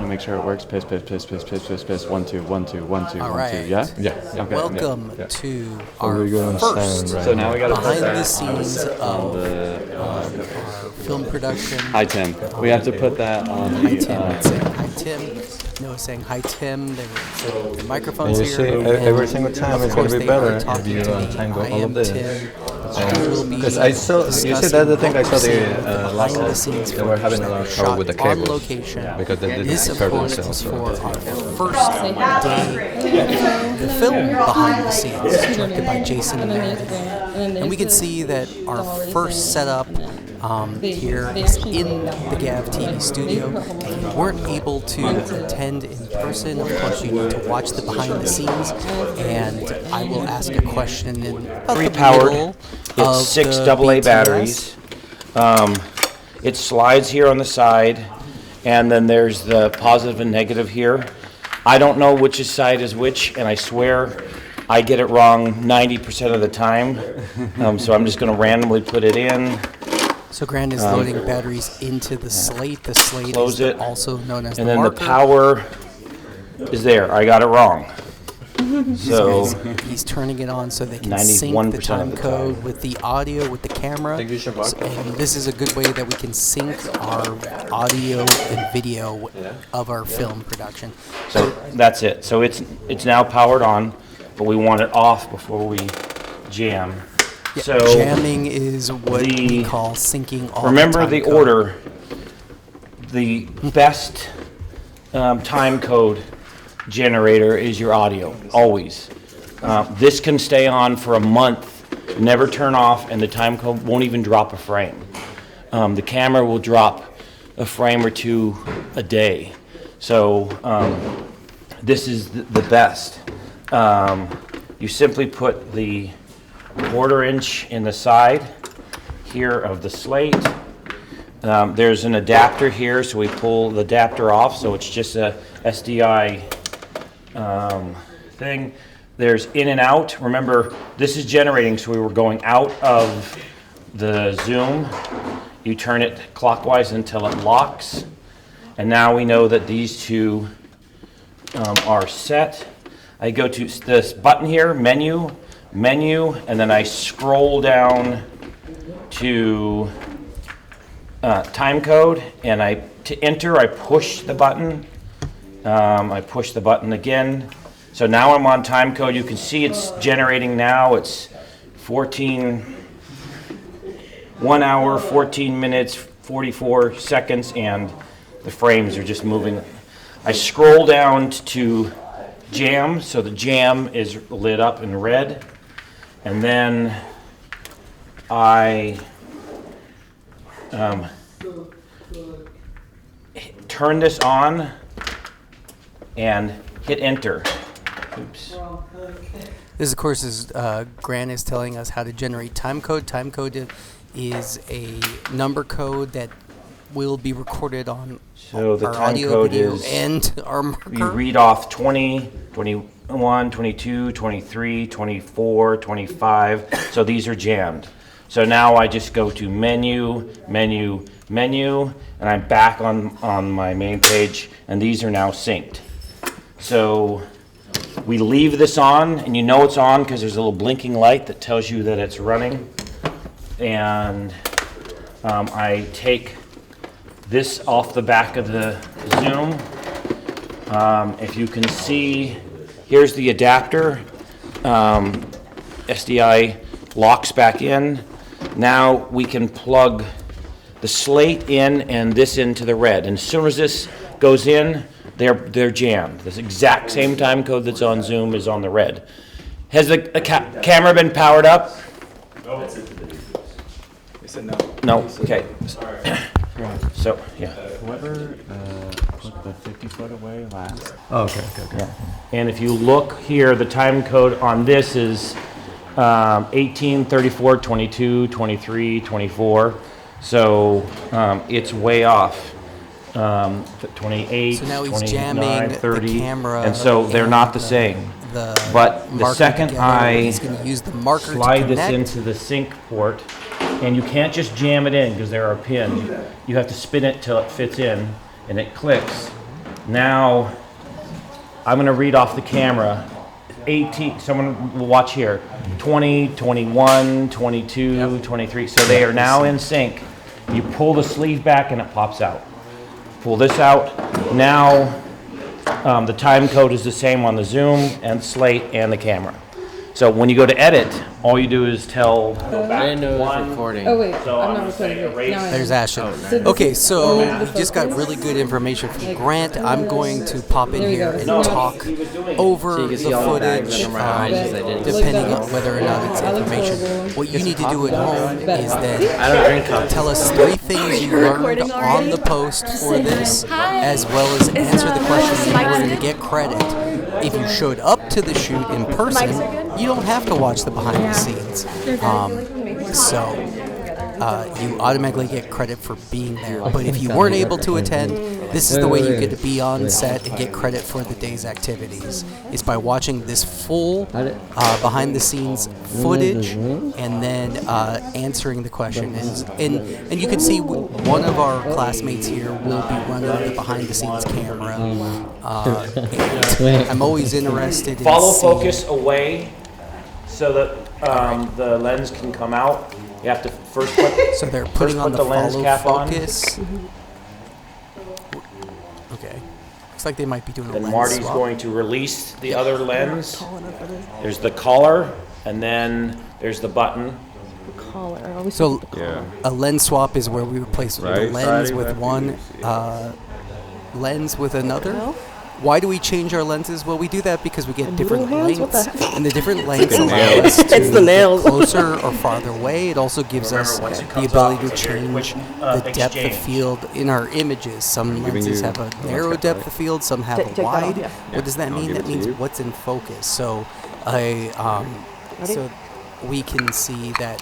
make sure it works. Piss. 1 2 1 2 1 2 All 1 2. right. Yeah. Yeah. Okay. Welcome Yeah. to So our we're going first right So now we got to behind the scenes of our film production. Hi Tim. We have to put that on Hi the. Tim. It's saying hi Tim. Noah saying hi Tim. The microphone's And you see, here. every single time it's going to be better if you tangle tangle all of this. Because I saw, you see, that's the thing I saw the last behind the time. scenes They were having a lot of trouble with the on cables. location. Because they didn't This, of prepare course, themselves. is for our first day, the film behind the scenes, directed by Jason and Meredith. And we can see that our first setup here is in the Gav TV studio. If you weren't able to attend in person, of course you need to watch the behind the scenes, and I will ask a question in about the Pre-powered. middle It's of 6 the AA BTS. batteries. It slides here on the side, and then there's the positive and negative here. I don't know which side is which, and I swear I get it wrong 90% of the time. So I'm just going to randomly put it in. So Grant is loading batteries into the slate. The slate Close is it. also known as And the then the marker. power is there. I got it wrong. So He's turning it on so they can sync 91% the of time the code time. with the audio, with the camera. Think you should rock it. And this is a good way that we can sync our audio and video of our film production. So that's it. So it's now powered on, but we want it off before we jam. Yeah, So jamming is what we the- call syncing all remember time the code. order. The best time code generator is your audio, always. This can stay on for a month, never turn off, and the time code won't even drop a frame. The camera will drop a frame or two a day. So this is the best. You simply put the 1/4 inch in the side here of the slate. There's an adapter here, so we pull the adapter off, so it's just a SDI thing. There's in and out. Remember, this is generating, so we were going out of the zoom. You turn it clockwise until it locks. And now we know that these two are set. I go to this button here, menu, and then I scroll down to time code, and to enter, I push the button. I push the button again. So now I'm on time code. You can see it's generating now. It's 1 hour, 14 minutes, 44 seconds, and the frames are just moving. I scroll down to jam, so the jam is lit up in red. And then I turn this on and hit enter. Oops. This, of course, is Grant is telling us how to generate time code. Time code is a number code that will be recorded on So the our time audio, code video, is, and our marker. you read off 20, 21, 22, 23, 24, 25. So these are jammed. So now I just go to menu, and I'm back on my main page, and these are now synced. So we leave this on, and you know it's on because there's a little blinking light that tells you that it's running. And I take this off the back of the Zoom. If you can see, here's the adapter. SDI locks back in. Now we can plug the slate in and this into the red. And as soon as this goes in, they're jammed. This exact same time code that's on Zoom is on the red. Has the camera been powered up? No. They said no. No. Okay. So yeah. Whoever put the 50-foot away last. Oh, okay. Yeah. And if you look here, the time code on this is 18, 34, 22, 23, 24. So it's way off. 28, So now he's 29, jamming 30. the camera, and so they're not the same. But the marker second together. I He's going to use the marker slide to this connect. into the sync port, and you can't just jam it in because there are pins. You have to spin it till it fits in, and it clicks. Now, I'm going to read off the camera. 18, someone will watch here. 20, 21, 22, 23. So they are now in sync. You pull the sleeve back and it pops out. Pull this out. Now, the time code is the same on the zoom and slate and the camera. So when you go to edit, all you do is tell go back I didn't know it was one. recording. Oh wait, So I'm I'm not gonna say recording. erase. Now I There's am. Ashton. So this Okay, is so only the we just got focus. really good information from Like, Grant. I'm going to pop in There we here go. and No. talk He was doing it. over So you the can see all the bags footage, and varieties I didn't depending see. on whether or not it's That looks information. horrible. What you need to do at home is that I don't drink coffee. tell us 3 things you learned on the post for this, as well as answer the question in order to get credit. If you showed up to the shoot in person, you don't have to watch the behind the scenes. So you automatically get credit for being there. But if you weren't able to attend, this is the way you get to be on set and get credit for the day's activities, is by watching this full behind the scenes footage and then answering the question. And you can see one of our classmates here will be running the behind the scenes camera. And I'm always interested in Follow seeing- focus away so that the lens can come out. You have to first put, So they're first putting on put the the lens follow cap on. focus. Okay. Looks like they might be doing a Then lens Marty's swap. going to release the other lens. There's the collar, and then there's the button. So Yeah. a lens swap is where we replace the Right lens side, with left one lens with another. Why do we change our lenses? Well, we do that because we get different lengths, and the different lengths allow us to It's the nails. get closer or farther away. It also gives us once it the comes ability off, to change which, the depth of exchange. field in our images. Some lenses you have a lens narrow cap, depth right? of field, some have Take a that off, wide. yeah. What does that I'll mean? give That it to means you. what's in focus. So so we can see that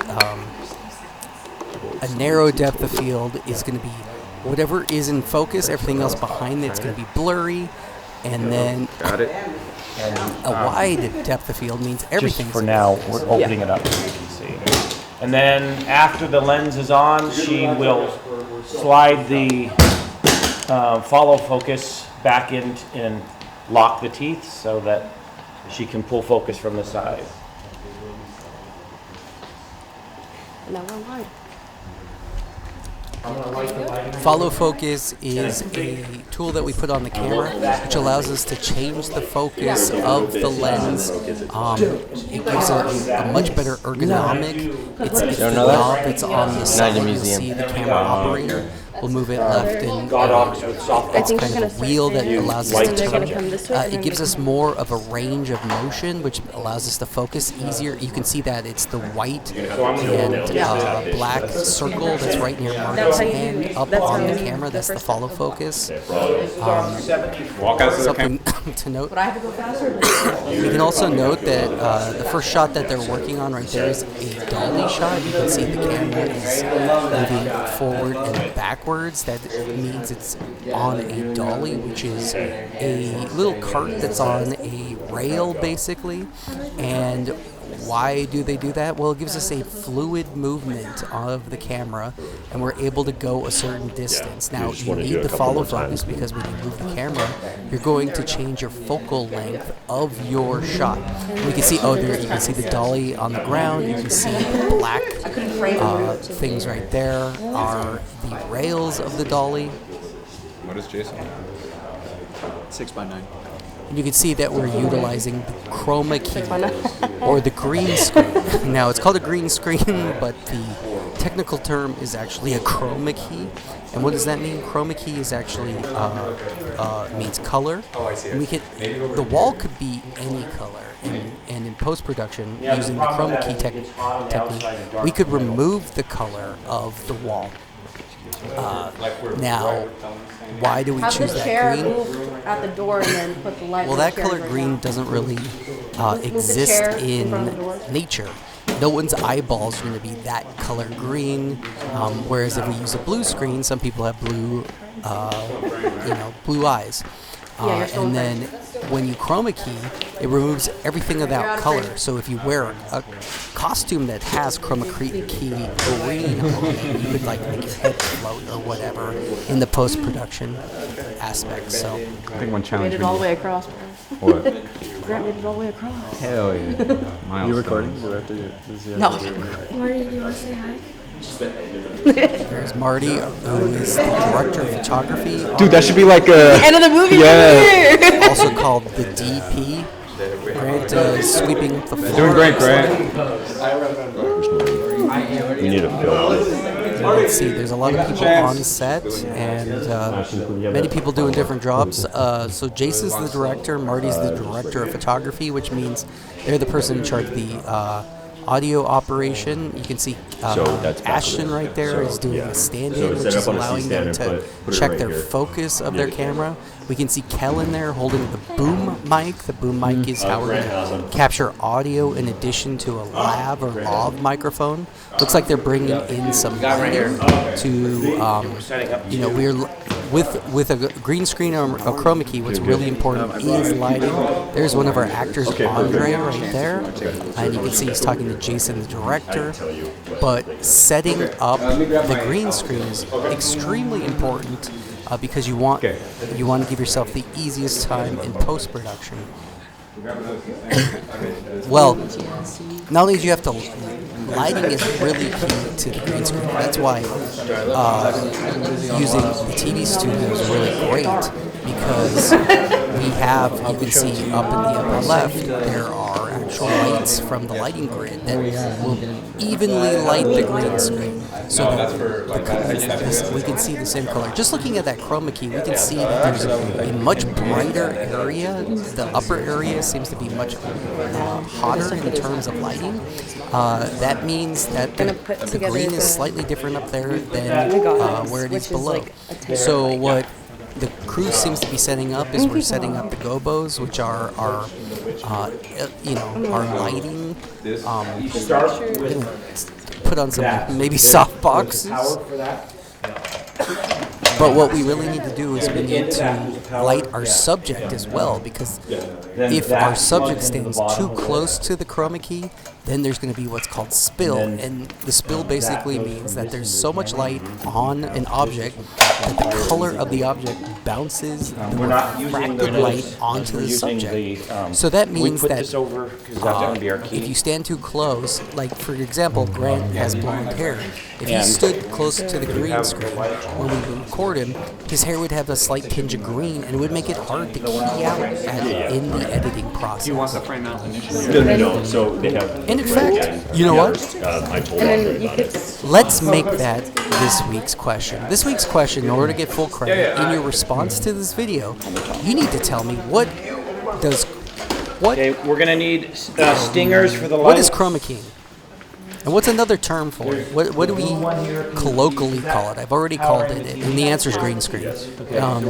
a narrow depth of field is going to be whatever is in focus. Everything else behind it's going to be blurry, and then Got it. a wide depth of field means Just everything's for now, we're opening it up so you can see. And then after the lens is on, she will slide the follow focus back in and lock the teeth so that she can pull focus from the side. Now we're live. Follow focus is a tool that we put on the camera, which allows us to change the focus of the lens. It gives a much better ergonomic. It's the don't know that? knob that's on the side. a You museum. see the camera operator will move it left and with soft it's think kind they're of a gonna wheel start that there. allows White. us to They're gonna turn. come this way, and It then gives they us come- more of a range of motion, which allows us to focus easier. You can see that it's the white and black circle that's right near Marty's hand up on the camera. That's the follow focus. Walk out to the Something to note. But I have to go faster. You can also note that the first shot that they're working on right there is a dolly shot. You can see the camera is moving forward and backwards. That means it's on a dolly, which is a little cart that's on a rail, basically. And why do they do that? Well, it gives us a fluid movement of the camera, and we're able to go a certain distance. Now, you need the follow focus because when you move the camera, you're going to change your focal length of your shot. We can see, there you can see the dolly on the ground. You can see the black things right there are the rails of the dolly. What is Jason? 6x9. And you can see that we're utilizing the chroma key or the green screen. Now, it's called a green screen, but the technical term is actually a chroma key. And what does that mean? Chroma key is actually means color. And the wall could be any color. And in post-production, using the chroma key technique, we could remove the color of the wall. Now, why do we Have choose the that chair green? move at the door and then put the light. Well, on the that chair color right green now. doesn't really chair exist in front of the door. in nature. No one's eyeballs are going to be that color green. Whereas if we use a blue screen, some people have blue, blue eyes. Yeah, you're still And in then when you chroma key, it removes everything of that color. So if you wear a costume that has chroma key green on it, you could like make your head float or whatever in the post-production aspect. So I think one challenge. Made it all the way across. What? Grant made it all the way across. Hell yeah. You recording? No. Marty, do you want to say hi? there's Marty, who is the director of photography, Dude, that should be like a. End of the movie. Yeah. also called the DP. Grant is sweeping the floor. Doing great, Grant. We need a film. Let's see, there's a lot of people on set and many people doing different jobs. So Jason's the director, Marty's the director of photography, which means they're the person in charge of the audio operation. You can see that's Ashton right there is doing a stand-in, which is allowing them to check their focus of their camera. We can see Kellen there holding the boom mic. The boom mic is how we're going to capture audio in addition to a lav or lav microphone. Looks like they're bringing in some lighting to, we're with a green screen or a chroma key. What's really important is lighting. There's one of our actors, Andre, right there, and you can see he's talking to Jason, the director. But setting up the green screen is extremely important because you want to give yourself the easiest time in post-production. Well, not only do you have to, lighting is really key to the green screen. That's why using the TV studio is really great, because we have, you can see up in the upper left, there are actual lights from the lighting grid that will evenly light the green screen, so that we can see the same color. Just looking at that chroma key, we can see that there's a much brighter area. The upper area seems to be much hotter in terms of lighting. That means that the green is slightly different up there than where it is below. So what the crew seems to be setting up is we're setting up the gobos, which are our lighting. Put on some maybe soft boxes. But what we really need to do is we need to light our subject as well, because if our subject stands too close to the chroma key, then there's going to be what's called spill, and the spill basically means that there's so much light on an object that the color of the object bounces the refracted light onto the subject. So that means that if you stand too close, like for example, Grant has blonde hair. If he stood close to the green screen when we record him, his hair would have a slight tinge of green, and it would make it hard to key out in the editing process. No, so they have. And in fact, you know what? Let's make that this week's question. This week's question, in order to get full credit, in your response to this video, you need to tell me what Okay, we're gonna need stingers for the light. what is chroma keying? And what's another term for it? What do we colloquially call it? I've already called it, and the answer is green screen.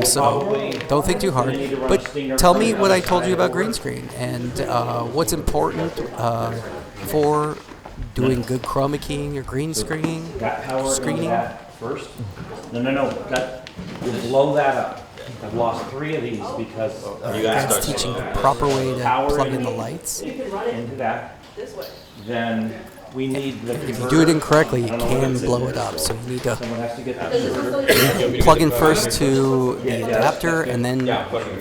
So don't think too hard. But tell me what I told you about green screen and what's important for doing good chroma keying or green screening. First? No. Blow that up. I've lost 3 of these because That's teaching the proper way to plug in the lights. into that. Then we need the. If you do it incorrectly, you can blow it up. So you need to Someone has to get that converter. plug in first to the adapter, and then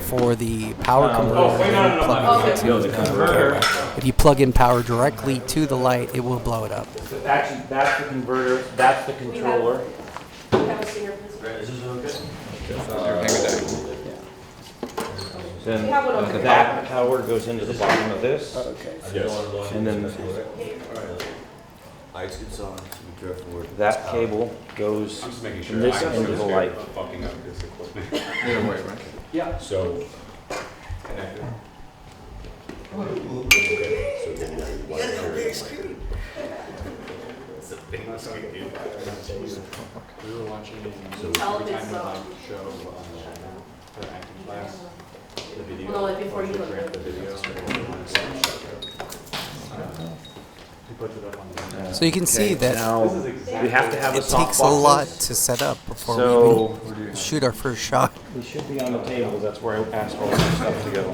for the power converter, then plug it into the camera. If you plug in power directly to the light, it will blow it up. Actually, that's the converter. That's the controller. Then that power goes into the bottom of this. And then that cable goes from this into the light. Fucking up this equipment. Either way, right? Yeah. So. We were watching every time we show the acting class, the video. No, like before you the look. video. So you can see that Now we have to have a it soft takes a boxes. lot to set up before we So shoot our first shot. We should be on the table, that's where I asked all this stuff to go.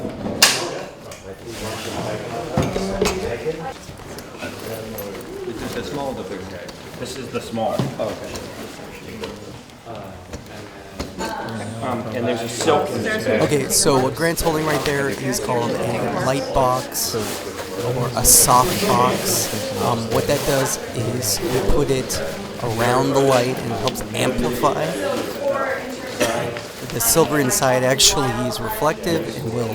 Is this the small or the big guy? This is the small. And there's a silk in this bag. Okay, so what Grant's holding right there is called a light box or a soft box. What that does is you put it around the light and it helps amplify. The silver inside actually is reflective and will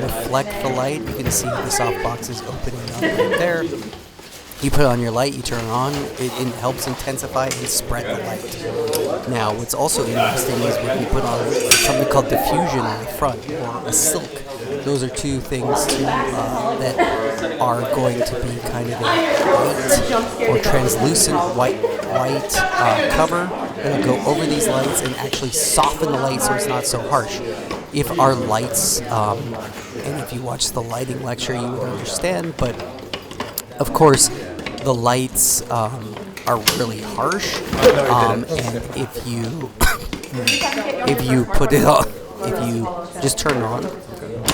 reflect the light. You can see the soft box is opening up right there. You put on your light, you turn it on, it helps intensify and spread the light. Now, what's also interesting is when you put on something called diffusion on the front, or a silk. Those are two things that are going to be kind of a white or translucent white cover that'll go over these lights and actually soften the light so it's not so harsh. If our lights, and if you watch the lighting lecture, you would understand, but of course, the lights are really harsh, and if you put it on, if you just turn it on,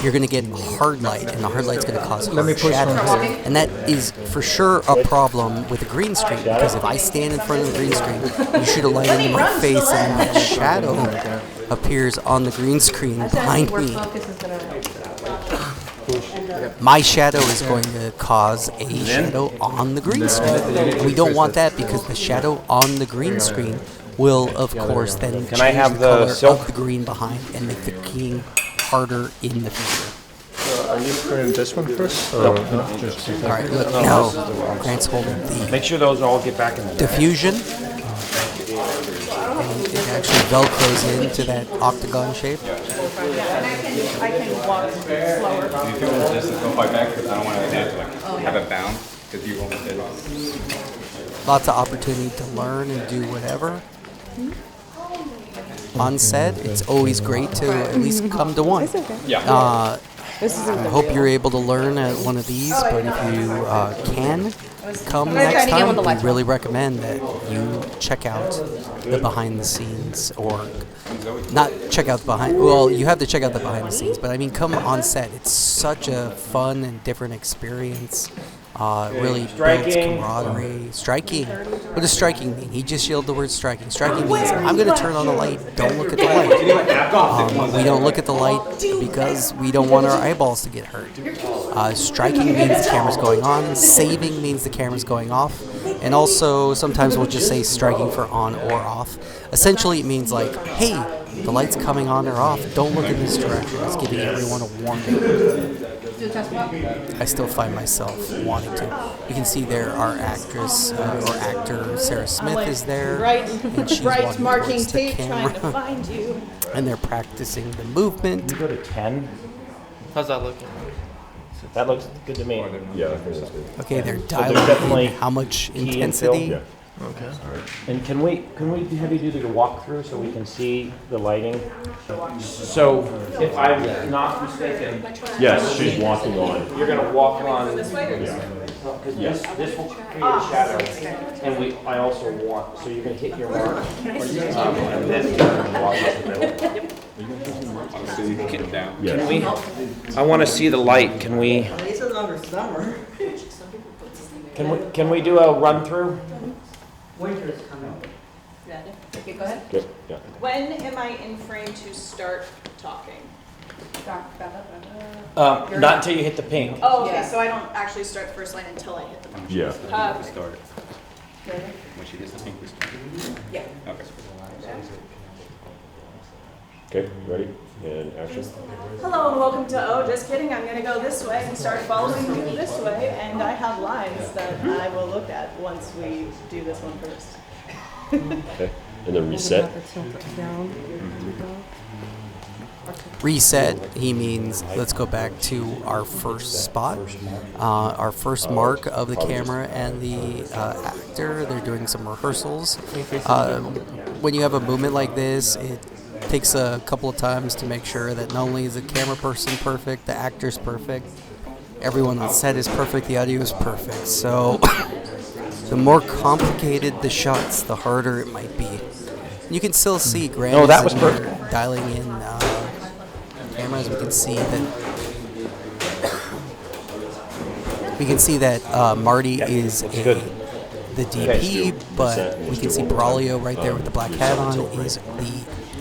you're going to get hard light, and the hard light's going to cause hard shadows. And that is for sure a problem with a green screen, because if I stand in front of the green screen, you shoot a light into my face, and that shadow appears on the green screen behind me. My shadow is going to cause a shadow on the green screen. We don't want that because the shadow on the green screen will, of course, then change I have the color the silk? of the green behind and make the green harder in the future. Are you putting this one first? All right, look, now Grant's holding the Make sure those all get back in the bag. diffusion. And it actually velcros into that octagon shape. I can walk slower. Do you feel this is go fight back? Because I don't want to have it bound. Because you almost did it. Lots of opportunity to learn and do whatever. On set, it's always great to at least come to one. Yeah. I hope you're able to learn at one of these, but if you can come next time, we really recommend that you check out the behind the scenes, or not check out the behind, well, you have to check out the behind the scenes, but I mean, come on set. It's such a fun and different experience. Really builds camaraderie. Striking. What does striking mean? He just yelled the word striking. Striking means I'm going to turn on the light. Don't look at the light. We don't look at the light because we don't want our eyeballs to get hurt. Striking means the camera's going on. Saving means the camera's going off. And also, sometimes we'll just say striking for on or off. Essentially, it means like, hey, the light's coming on or off. Don't look in this direction. It's giving everyone a warning. I still find myself wanting to. You can see there our actress or actor Sarah Smith is there, and she's walking towards the camera. And they're practicing the movement. Can we go to 10? How's that looking? That looks good to me. Yeah, I think that's good. Okay, they're there's dialing definitely in how much key and intensity. Yeah. Okay. And can we have you do the walkthrough so we can see the lighting? So if I'm not mistaken, Yes, she's walking on. you're gonna walk on. Yeah. Yes, this will create a shadow, and I also want, so you're gonna hit your mark, and then you're gonna walk up the middle. So you can get it down. Yeah. Can we, I wanna see the light, can we, These are longer summer. can we do a run through? Winter is coming. Okay, go ahead. Good. Yeah. When am I in frame to start talking? Not until you hit the pink. Oh, okay, Yeah. so I don't actually start the first line until I hit the button. Yeah. We start it. When she gets the pink, we start. Yeah. Okay. Okay, ready? And action. Hello and welcome to Oh, Just Kidding. I'm gonna go this way and start following you this way, and I have lines that I will look at once we do this one first. Okay. And then reset. Reset, he means let's go back to our first spot, our first mark of the camera and the actor. They're doing some rehearsals. When you have a movement like this, it takes a couple of times to make sure that not only is the camera person perfect, the actor's perfect, everyone on set is perfect, the audio is perfect. So the more complicated the shots, the harder it might be. You can still see Grant. No, that was is perfect. dialing in cameras. We can see that Marty is good. the DP, but we can see Braulio right there with the black hat on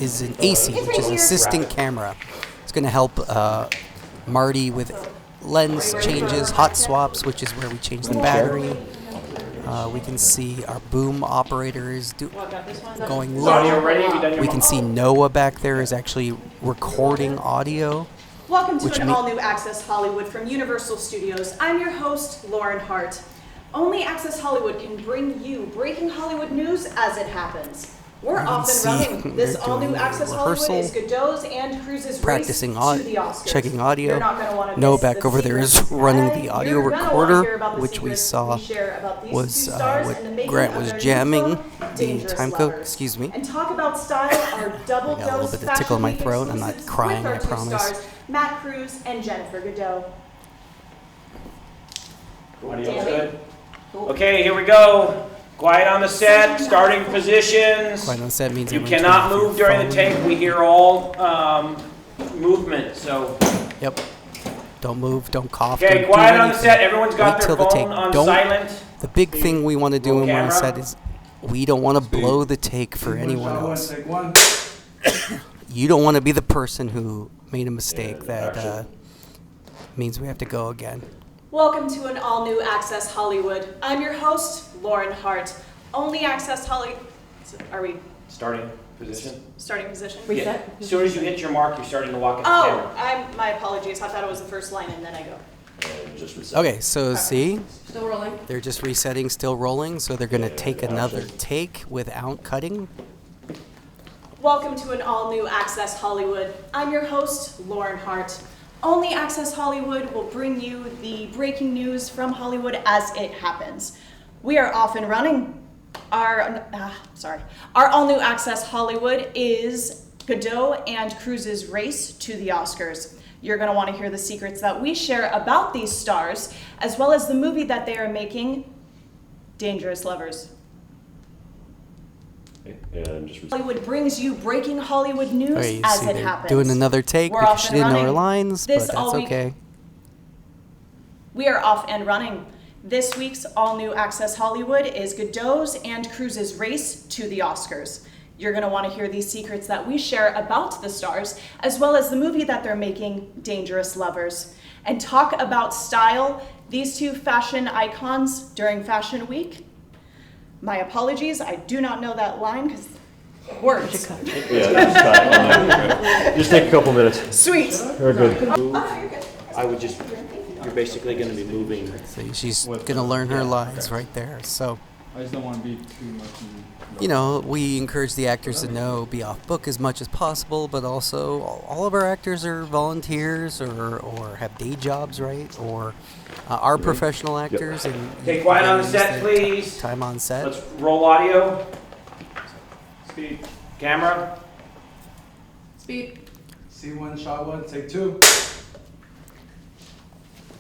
is an AC, which is assistant camera. It's going to help Marty with lens changes, hot swaps, which is where we change the battery. We can see our boom operator is going low. We can see Noah back there is actually recording audio. Welcome to an all-new Access Hollywood from Universal Studios. I'm your host, Lauren Hart. Only Access Hollywood can bring you breaking Hollywood news as it happens. We're off and running. This all-new Access Hollywood is Godot's and Cruz's practicing race to the Oscars. checking audio. You're not gonna wanna Noah miss back the over there is secrets. running the audio You're gonna wanna recorder, hear about the which we secrets saw share about these was two stars what and the making Grant of was their new jamming film, the Dangerous time code. Lovers. Excuse me. And talk about style, our double I got a little dose bit of tickle in my fashion throat. I'm not exclusives crying, with our I two promise. stars, Matt Cruz and Jennifer Godot. Audio's good. Okay, here we go. Quiet on the set, starting positions. Quiet on the set means You everyone cannot turn off move your during the phone. take. We hear all movement, so. Yep. Don't move, don't cough. Okay, don't do quiet on the anything. set. Everyone's got Wait their till the take. phone on Don't- silent. The big thing we want to do Roll when we're on camera. set is we don't want to blow the take for anyone else. Take one. You don't want to be the person who made a mistake that means we have to go again. Welcome to an all-new Access Hollywood. I'm your host, Lauren Hart. Only Access Hollywood. Are we Starting position. starting position? Yeah. As soon as you hit your mark, you're starting to walk in the Oh, camera. my apologies. I thought it was the first line and then I go. And just reset. Okay, so see, Still rolling. they're just resetting, still rolling, so they're going to take another take without cutting. Welcome to an all-new Access Hollywood. I'm your host, Lauren Hart. Only Access Hollywood will bring you the breaking news from Hollywood as it happens. We are off and running. Our all-new Access Hollywood is Godot and Cruz's race to the Oscars. You're going to want to hear the secrets that we share about these stars, as well as the movie that they are making, Dangerous Lovers. Okay, and just reset. Hollywood brings you breaking Hollywood news Okay, you as see it they're happens. doing another take We're because off she and didn't know her running. lines, This but all that's week- okay. We are off and running. This week's all-new Access Hollywood is Godot's and Cruz's race to the Oscars. You're going to want to hear these secrets that we share about the stars, as well as the movie that they're making, Dangerous Lovers. And talk about style, these two fashion icons during Fashion Week. My apologies, I do not know that line because words. Yeah, just take a couple minutes. Sweet. Very good. I would just, you're basically going to be moving. So she's going to learn her lines right there. So, I just don't want to be too much. we encourage the actors to be off book as much as possible, but also all of our actors are volunteers or have day jobs, right? Or are professional actors. And Okay, quiet on the use set, their please. Time on set. Let's roll audio. Speed. Camera. Speed. C1, shot one, take two.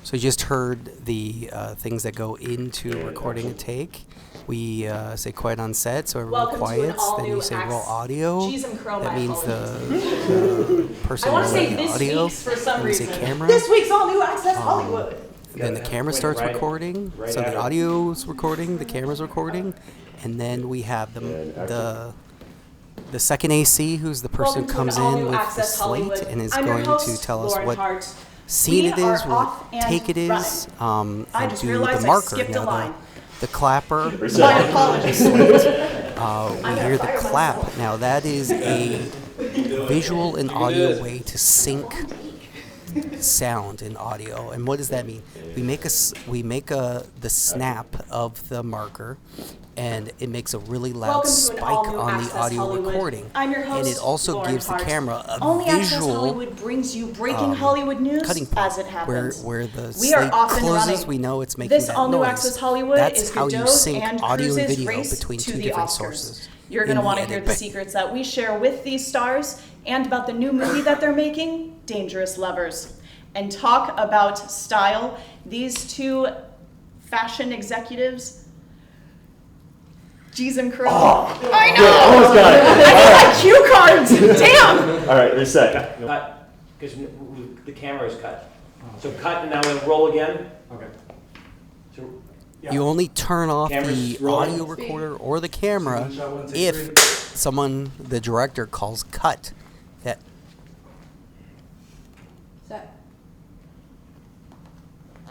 So you just heard the things that go into recording a take. We say quiet on set, so everyone Welcome to an quiets. Then all-new you say roll Access- audio. Jeez, I'm crow, That my means apologies. the person I want to say rolling the this audio. week's for some Then we say reason. camera. This week's all-new Access Hollywood. Then the camera starts recording. right So at the it. audio's recording, the camera's recording, and then we have the second AC, who's the person who Welcome to comes an all-new in with the Access slate Hollywood. and is I'm your going host, to tell us Lauren what Hart. scene We it is, are what off and take it is, I and just do realized the I marker. skipped a Now line. the clapper. My apologies. We hear the clap. Now that is a visual and audio way to sync sound in audio. And what does that mean? We make the snap of the marker, and it makes a really loud Welcome to an spike all-new on the Access audio Hollywood. recording. I'm your And host, it also Lauren gives the Hart. camera a Only Access visual Hollywood brings you breaking Hollywood news cutting point as it happens. where the We are slate off and closes. running. We know it's making This that all-new noise. Access Hollywood That's is how you Godot's sync and audio and Cruz's video race between to two the different Oscars. sources. You're in going to the want to hear edit the bay. secrets that we share with these stars and about the new movie that they're making, Dangerous Lovers. And talk about style. These two fashion executives Jeez and crow. Oh, I good. know! Almost got it. I need my cue cards! Damn! All right, reset. Cut, because the camera is cut. So cut, and now we'll roll again. Okay. So, You only turn off Camera's the rolling. audio recorder or the camera if someone, the director, calls cut. That Set.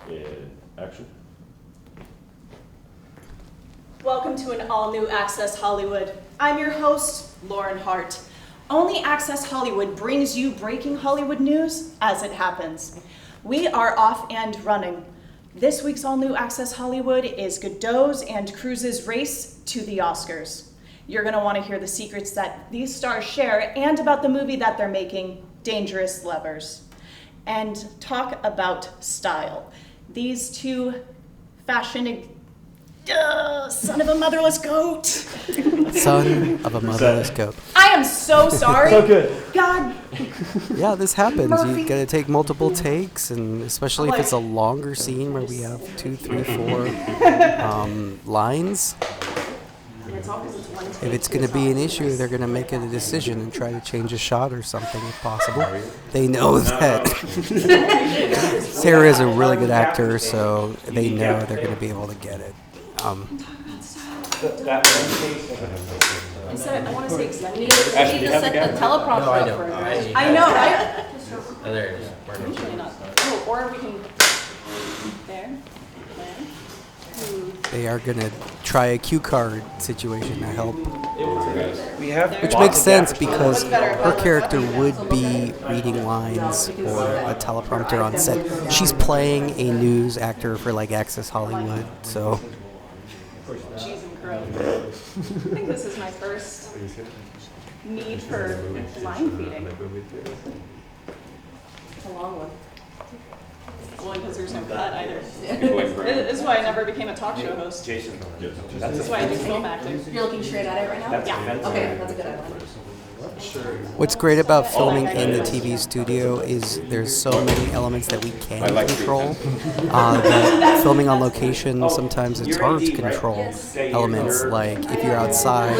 And action. Welcome to an all-new Access Hollywood. I'm your host, Lauren Hart. Only Access Hollywood brings you breaking Hollywood news as it happens. We are off and running. This week's all-new Access Hollywood is Godot's and Cruz's race to the Oscars. You're gonna wanna hear the secrets that these stars share and about the movie that they're making, Dangerous Lovers. And talk about style. These two fashion son of a motherless goat. son of a motherless goat. I am so sorry. So good. God, Yeah, this happens. Murphy. You gotta take multiple takes, and especially if it's a longer scene where we have 2, 3, 4 lines. If it's gonna be an issue, they're gonna make it a decision and try to change a shot or something if possible. They know that Sarah is a really good actor, so they know they're gonna be able to get it. I said I want to say We need to set the teleprompter up for him, right? I know, right? Oh, there it is. Usually not. Oh, or we can. There. They are gonna try a cue card situation to help, we have which makes sense because her character would be reading lines or a teleprompter on set. She's playing a news actor for like Access Hollywood, so Cheese and crow. I think this is my first need for line feeding. It's a long one. Well, because there's no cut either. This is why I never became a talk show host. Jason. This is why I do film acting. You're looking straight at it right now? Yeah. Okay, that's a good idea. what's great about filming in the TV studio is there's so many elements that we can control. That filming on location, sometimes it's hard to control elements like if you're outside,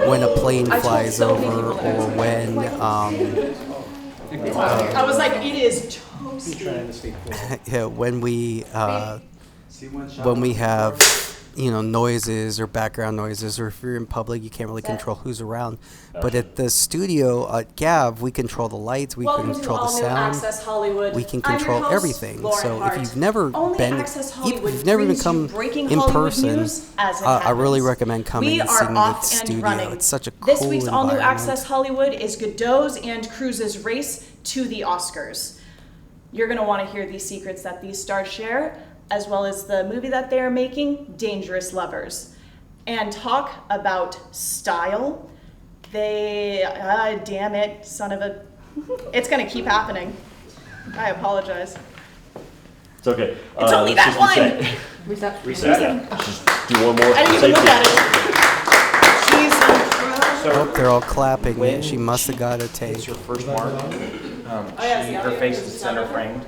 when a plane flies over, or when I was like, it is toasty. yeah, when we have noises or background noises, or if you're in public, you can't really control who's around. But at the studio at Gav, we control the lights, we Welcome control to the all-new sound, Access Hollywood. we can I'm your control host, everything. Lauren So Hart. if you've never Only been, Access if Hollywood you've never even brings you come breaking in Hollywood person, news as it I really happens. recommend coming We and are seeing the off and studio. running. It's such a cool This week's all-new environment. Access Hollywood is Godot's and Cruz's race to the Oscars. You're going to want to hear these secrets that these stars share, as well as the movie that they are making, Dangerous Lovers. And talk about style. Damn it, son of a... It's going to keep happening. I apologize. It's okay. It's only let's that just one. Reset. Yeah. Just do one more. I didn't even look at it. Jeez and crow. Oh, they're all clapping. She must have got a It's take. your first mark. Her face is center framed.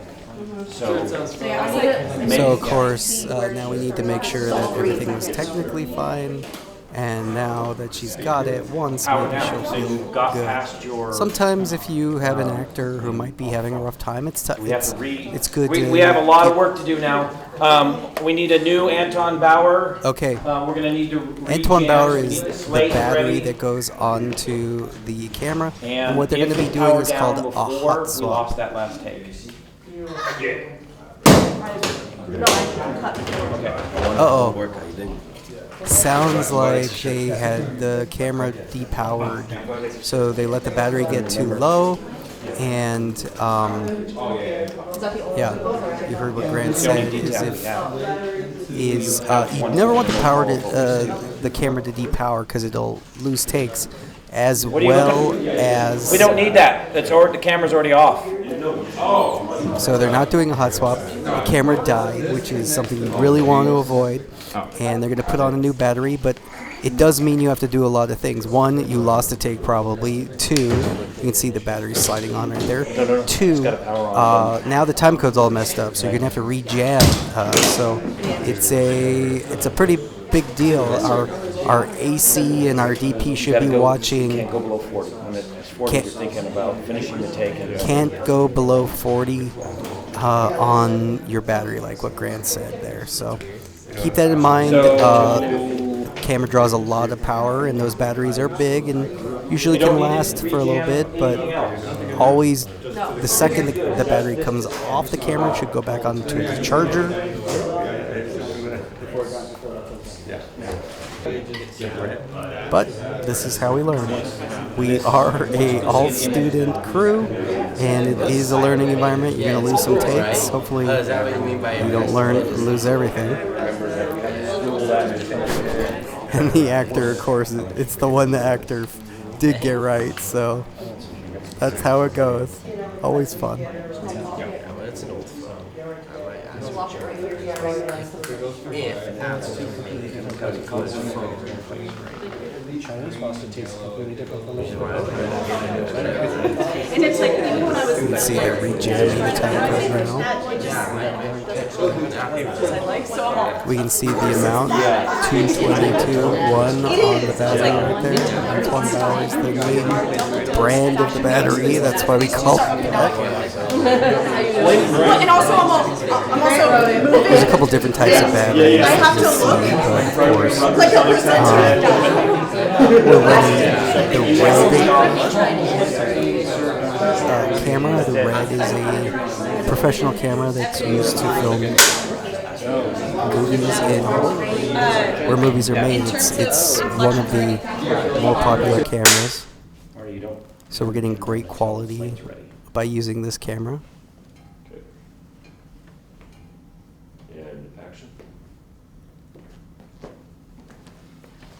So So of course, now we need to make sure that everything was technically fine. And now that she's got it once, power maybe she'll down. So you feel got good. past your. Sometimes if you have an actor who might be having a rough time, it's We have to read. it's good to... We have a lot of work to do now. We need a new Anton Bauer. Okay. We're gonna need to. Antoine rejam. Bauer We is need the slate battery ready. that goes onto the camera. And And what they're going to be if doing power is down called a before, hot We swap. lost that last take. Uh-oh. Sounds like they had the camera depowered, so they let the battery get too low, and yeah, you heard what Grant said. You never want the camera to depower because it'll lose takes, as What are you well looking- as. We don't need that. The camera's already off. So they're not doing a hot swap. The camera died, which is something you really want to avoid. And they're going to put on a new battery, but it does mean you have to do a lot of things. One, you lost a take probably. Two, you can see the battery sliding on right there. Two, now the time code's all messed up, so you're going to have to re-jam. So it's a pretty big deal. Our AC and our DP should be Can't watching. go below 40. When it's 40, Can't- you're thinking about finishing the take. Can't go below 40 on your battery, like what Grant said there. So keep that in mind. Camera draws a lot of power, and those batteries are big and usually can last for a little bit, but always the second the battery comes off the camera, it should go back onto the charger. But this is how we learn. We are a all-student crew, and it is a learning environment. You're going to lose some takes. Hopefully you don't lose everything. And the actor, of course, it's the one the actor did get right, so that's how it goes. Always fun. It's an old phone. I might ask And it's like, even when I was You can see they're rejamming the time code right now. We can see the amount, 222.1 on the battery right there. That's $1. The main brand of the battery, that's why we call it that. Well, and also I'm also moving. There's a couple different types of batteries. I have to look But of course, like a percentage. we're running the red camera. The red is a professional camera that's used to film movies and where movies are made. It's one of the more popular cameras. So we're getting great quality by using this camera. Okay. And action.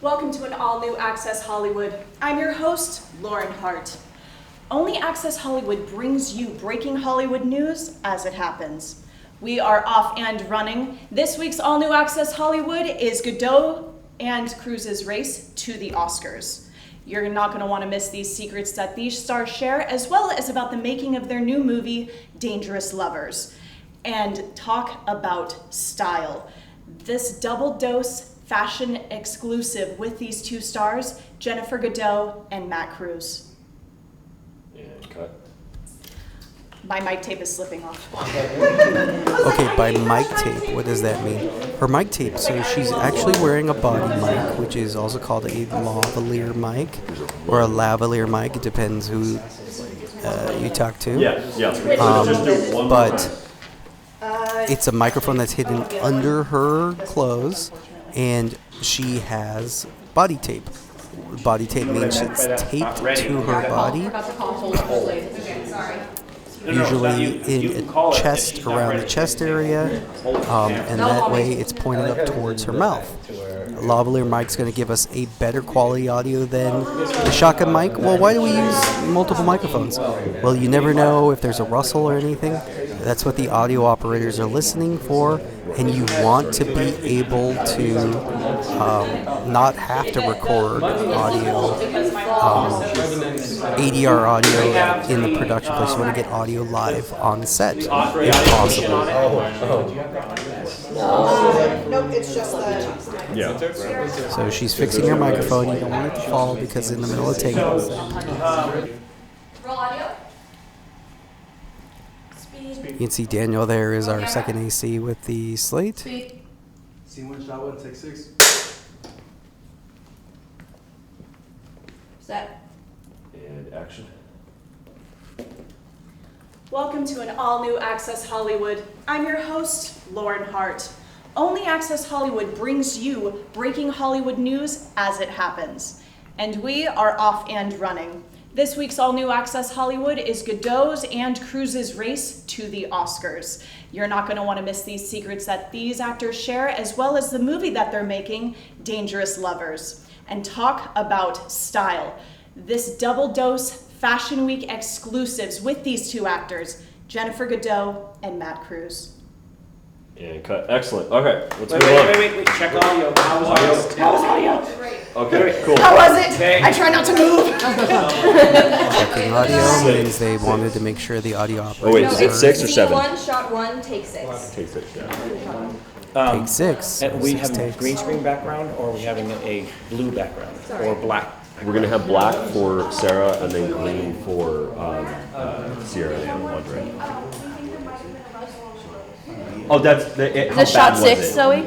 Welcome to an all-new Access Hollywood. I'm your host, Lauren Hart. Only Access Hollywood brings you breaking Hollywood news as it happens. We are off and running. This week's all-new Access Hollywood is Godot and Cruz's race to the Oscars. You're not going to want to miss these secrets that these stars share, as well as about the making of their new movie, Dangerous Lovers, and talk about style. This double dose fashion exclusive with these two stars, Jennifer Godot and Matt Cruz. And cut. My mic tape is slipping off. Okay, by mic tape, what does that mean? Her mic tape, so she's actually wearing a body mic, which is also called a lavalier mic, or a lavalier mic. It depends who you talk to. Yeah. Just do one But it's a microphone that's hidden under her clothes, and she has body tape. Body tape means it's taped to her body, usually in a chest, around the chest area, and that way it's pointed up towards her mouth. A lavalier mic's going to give us a better quality audio than the shotgun mic. Well, why do we use multiple microphones? Well, you never know if there's a rustle or anything. That's what the audio operators are listening for, and you want to be able to not have to record audio, ADR audio in the production place. You want to get audio live on set, if possible. Nope, it's just the. Yeah. So she's fixing her microphone. You don't want it to fall because in the middle of taking Roll audio. you can see Daniel there is our second AC with the slate. Speed. Scene 1, shot 1, take 6. Set. And action. Welcome to an all-new Access Hollywood. I'm your host, Lauren Hart. Only Access Hollywood brings you breaking Hollywood news as it happens. And we are off and running. This week's all-new Access Hollywood is Godot's and Cruz's race to the Oscars. You're not going to want to miss these secrets that these actors share, as well as the movie that they're making, Dangerous Lovers. And talk about style. This double dose Fashion Week exclusives with these two actors, Jennifer Godot and Matt Cruz. And cut. Excellent. Okay, let's move on. Wait. Check audio. How was audio? Okay, cool. How was it? I try not to move. Checking audio means they wanted to make sure the audio Oh wait, operators is it heard. 6 or 7? Scene 1, shot 1, take 6. Take 6, yeah. Take 6. And we 6 have a takes. green screen background, or are we having a blue background, or black? We're gonna have black for Sarah and then green for Sierra and Andre. Oh, that's the. Is this shot 6, Zoe?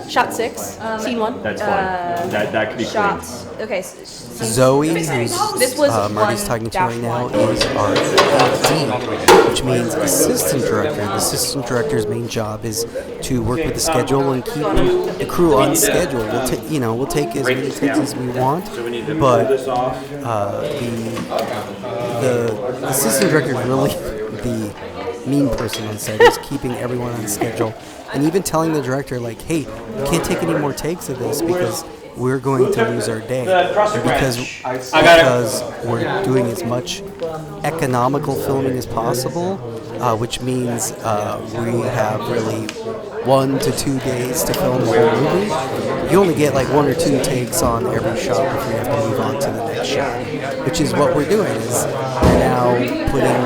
Shot 6, scene 1. That's fine. That could be Shot. clean. Okay. Zoe, who's This was Marty's one talking to dash right now, one. is our AD, which means assistant director. The assistant director's main job is to work with the schedule and keep the crew on schedule. We'll take as many takes as we want, but the assistant director is really the mean person on set, is keeping everyone on schedule, and even telling the director, like, hey, you can't take any more takes of this because we're going to lose our day, because we're doing as much economical filming as possible, which means we have really 1 to 2 days to film the whole movie. You only get like 1 or 2 takes on every shot before you have to move on to the next shot, which is what we're doing. Is we're now putting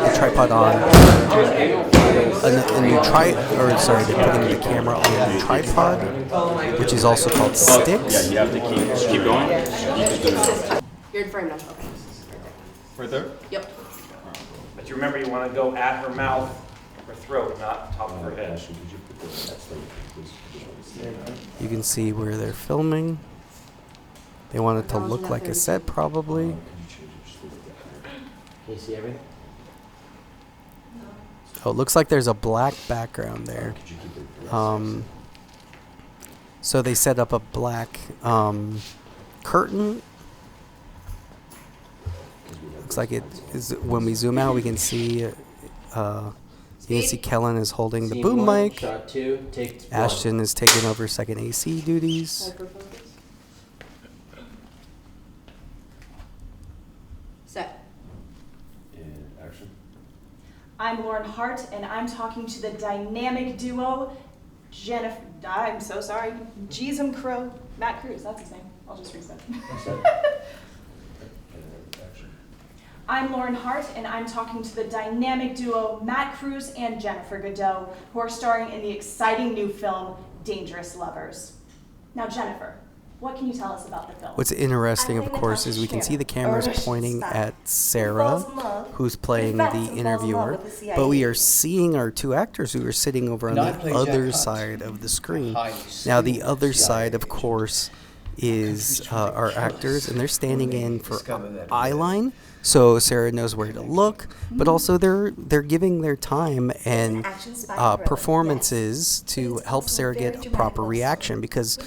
the tripod on a new they're putting the camera on a new tripod, which is also called sticks. Yeah, you have to keep going. You can do it. You're in frame now. Okay. Right there? Yep. But you remember, you want to go at her mouth or throat, not top of her head. You can see where they're filming. They want it to look like a set, probably. Can you see everything? Oh, it looks like there's a black background there. So they set up a black curtain. Looks like it is. When we zoom out, we can see. You can see Kellen is holding the boom mic. Shot 2, take 1. Ashton is taking over second AC duties. Set. And action. I'm Lauren Hart, and I'm talking to the dynamic duo, Jennifer. I'm so sorry. Jeezum Crow. Matt Cruz, that's his name. I'll just reset. I'm Lauren Hart, and I'm talking to the dynamic duo Matt Cruz and Jennifer Godot, who are starring in the exciting new film Dangerous Lovers. Now, Jennifer, what can you tell us about the film? What's interesting, of course, is we can see the cameras pointing at Sarah, who's playing the interviewer, but we are seeing our 2 actors who are sitting over on the other side of the screen. Now, the other side, of course, is our actors, and they're standing in for eye line, so Sarah knows where to look, but also they're giving their time and performances to help Sarah get a proper reaction, because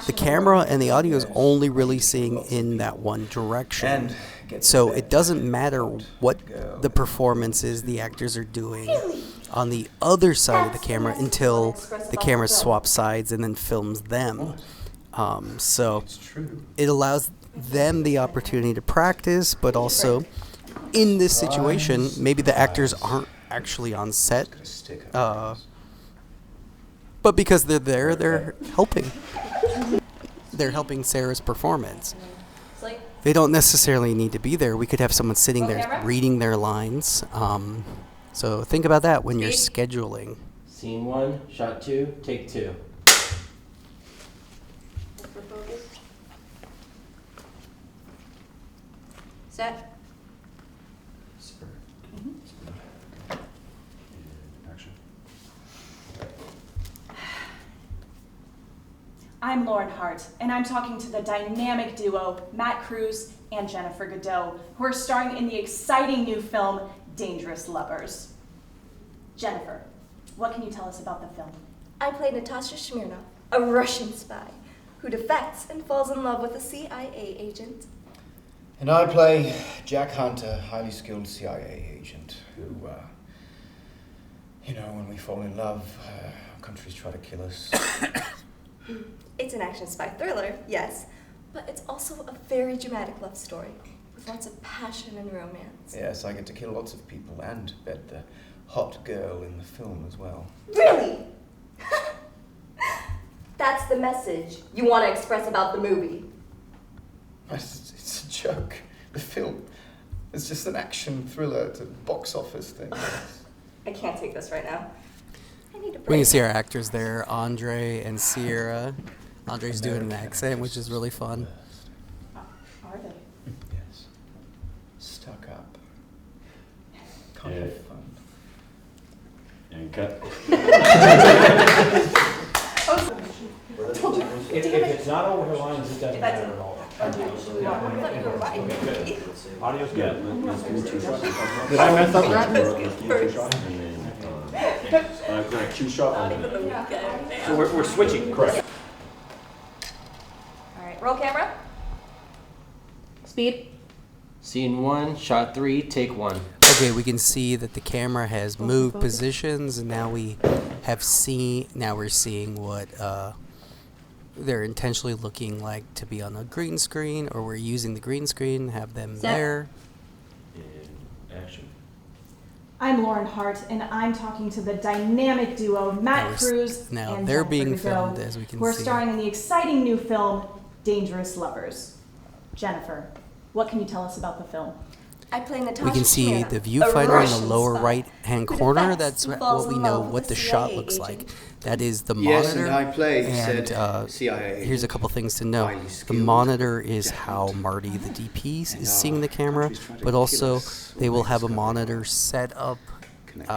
the camera and the audio is only really seeing in that one direction. So it doesn't matter what the performances the actors are doing on the other side of the camera until the camera swaps sides and then films them. So it allows them the opportunity to practice, but also in this situation, maybe the actors aren't actually on set, but because they're there, they're helping. They're helping Sarah's performance. They don't necessarily need to be there. We could have someone sitting there reading their lines. So think about that when you're scheduling. Scene 1, shot 2, take 2. Set. Action. I'm Lauren Hart, and I'm talking to the dynamic duo Matt Cruz and Jennifer Godot, who are starring in the exciting new film Dangerous Lovers. Jennifer, what can you tell us about the film? I play Natasha Smirnov, a Russian spy who defects and falls in love with a CIA agent. And I play Jack Hunter, highly skilled CIA agent who, when we fall in love, our countries try to kill us. It's an action spy thriller, yes, but it's also a very dramatic love story with lots of passion and romance. Yes, I get to kill lots of people and bed the hot girl in the film as well. Really? That's the message you want to express about the movie. It's a joke. The film is just an action thriller. It's a box office thing. I can't take this right now. I need a We break. can see our actors there, Andre and Sierra. Andre's doing an accent, which is really fun. Are they? Yes. Stuck up. Kind Yeah. of fun. And cut. If it's not over the lines, it doesn't matter at all. I thought you were right. Audio's good. Did I mess up that? Correct, two shot. So we're switching. Correct. All right, roll camera. Speed. Scene 1, shot 3, take 1. Okay, we can see that the camera has moved positions, and now we're seeing what they're intentionally looking like to be on a green screen, or we're using the green screen, have them there. And action. I'm Lauren Hart, and I'm talking to the dynamic duo Matt Cruz now and they're Jennifer being Godot, filmed, as we can who are see. starring in the exciting new film Dangerous Lovers. Jennifer, what can you tell us about the film? I play Natasha We can see Smirnov, the a viewfinder in the Russian lower spy right-hand who corner. defects That's and falls what we in know love what with the a shot CIA looks agent. like. That is the Yes, monitor. and I play and, said CIA here's a agent. couple things to know. Highly The skilled monitor is Jack how Hunt. Marty, the DP, And is seeing the our camera, country's trying to but kill also us they with will have a discovery. monitor set up Connection.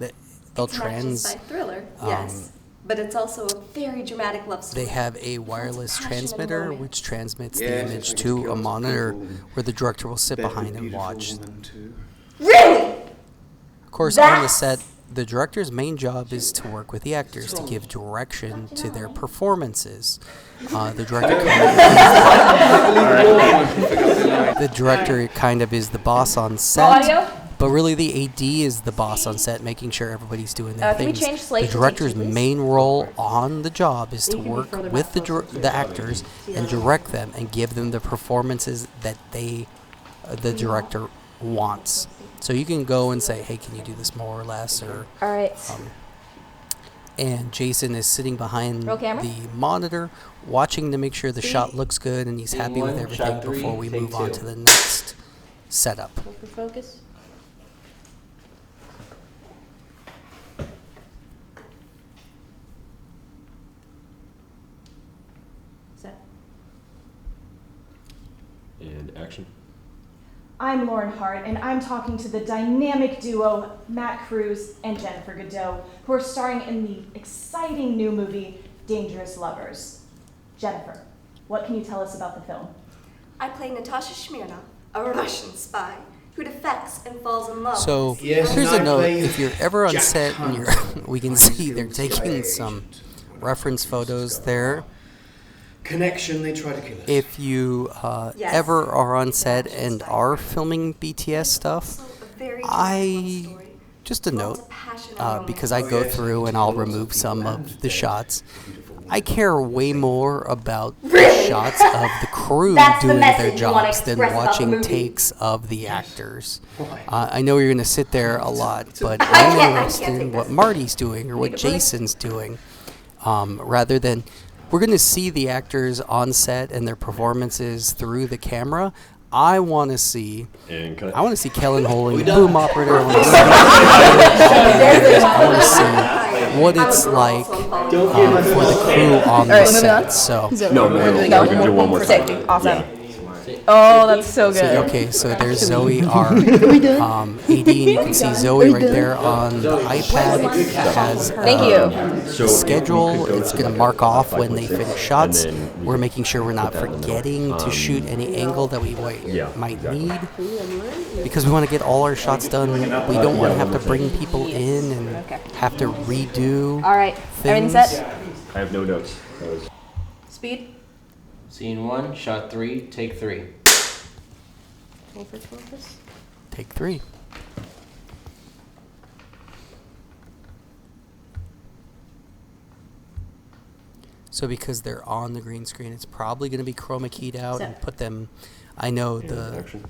that they'll It's an action spy trans. thriller, yes, but it's also a very dramatic love story. They have a wireless passion and transmitter romance. which transmits Yes, the it's image like to a skills monitor people where the director will sit bet with behind and beautiful watch. women too. Really? Of course, on the That's- set, the director's main job is to work with the actors to give direction to their performances. The director kind of is the boss on Roll set, audio. but really the AD is the boss on set, making sure everybody's doing their Can we things. change slate The to take director's two, please? main role on the job is to You can be work further with back closer the actors and direct them and give them the performances that the director wants. So you can go and say, hey, can you do this more or less? Or All right. and Jason is sitting behind Roll camera. the monitor, watching to make sure the shot looks good and he's Scene happy with 1, everything shot 3, before we take move on 2. to the next setup. Focus. Set. And action. I'm Lauren Hart, and I'm talking to the dynamic duo Matt Cruz and Jennifer Godot, who are starring in the exciting new movie Dangerous Lovers. Jennifer, what can you tell us about the film? I play Natasha Smirnov, a Russian spy who defects and falls in love. So with a Yes, CIA here's and a I note: play if you're ever on Jack set and Hunt, we can highly see they're skilled taking CIA some agent. reference photos there. Connection, they try to kill us. If you Yes. ever are on set and are filming BTS stuff, Also a very dramatic I love story. just a Lots note of passion and romance. because I Oh, go yes, through and I I'll need to remove kill some lots of of the people shots. Beautiful women. I care way more about the Really? shots of the crew That's the doing their message you wanna jobs than express about the watching movie. takes of the actors. Why? I know you're going to sit there a lot, but I I'm can't interested in take what this. Marty's doing or what Need a break? Jason's doing, rather than we're going to see the actors on set and their performances through the camera. I want to see. And cut. I want to see Kellen holding the boom operator. I want to see what it's like for the crew on the set. So, No, we're gonna do one more time. Safety. Awesome. Yeah. Oh, that's so good. okay, so there's Zoe, our AD, and you can see Zoe right there on the iPad. It has Thank you. So schedule. we could go It's to going to the mark off when 5.6, they finish shots. and then we We're could making sure we're not put that in the forgetting notes. to shoot any angle that we Yeah, might exactly. need, because we want to get all our shots done. We don't want to have to bring people in and Okay. have to redo All right. Everything things. set? I have no notes. That was Speed. Scene 1, shot 3, take 3. Focus. Take 3. So because they're on the green screen, it's probably going to be chroma keyed out and put them. I know the action.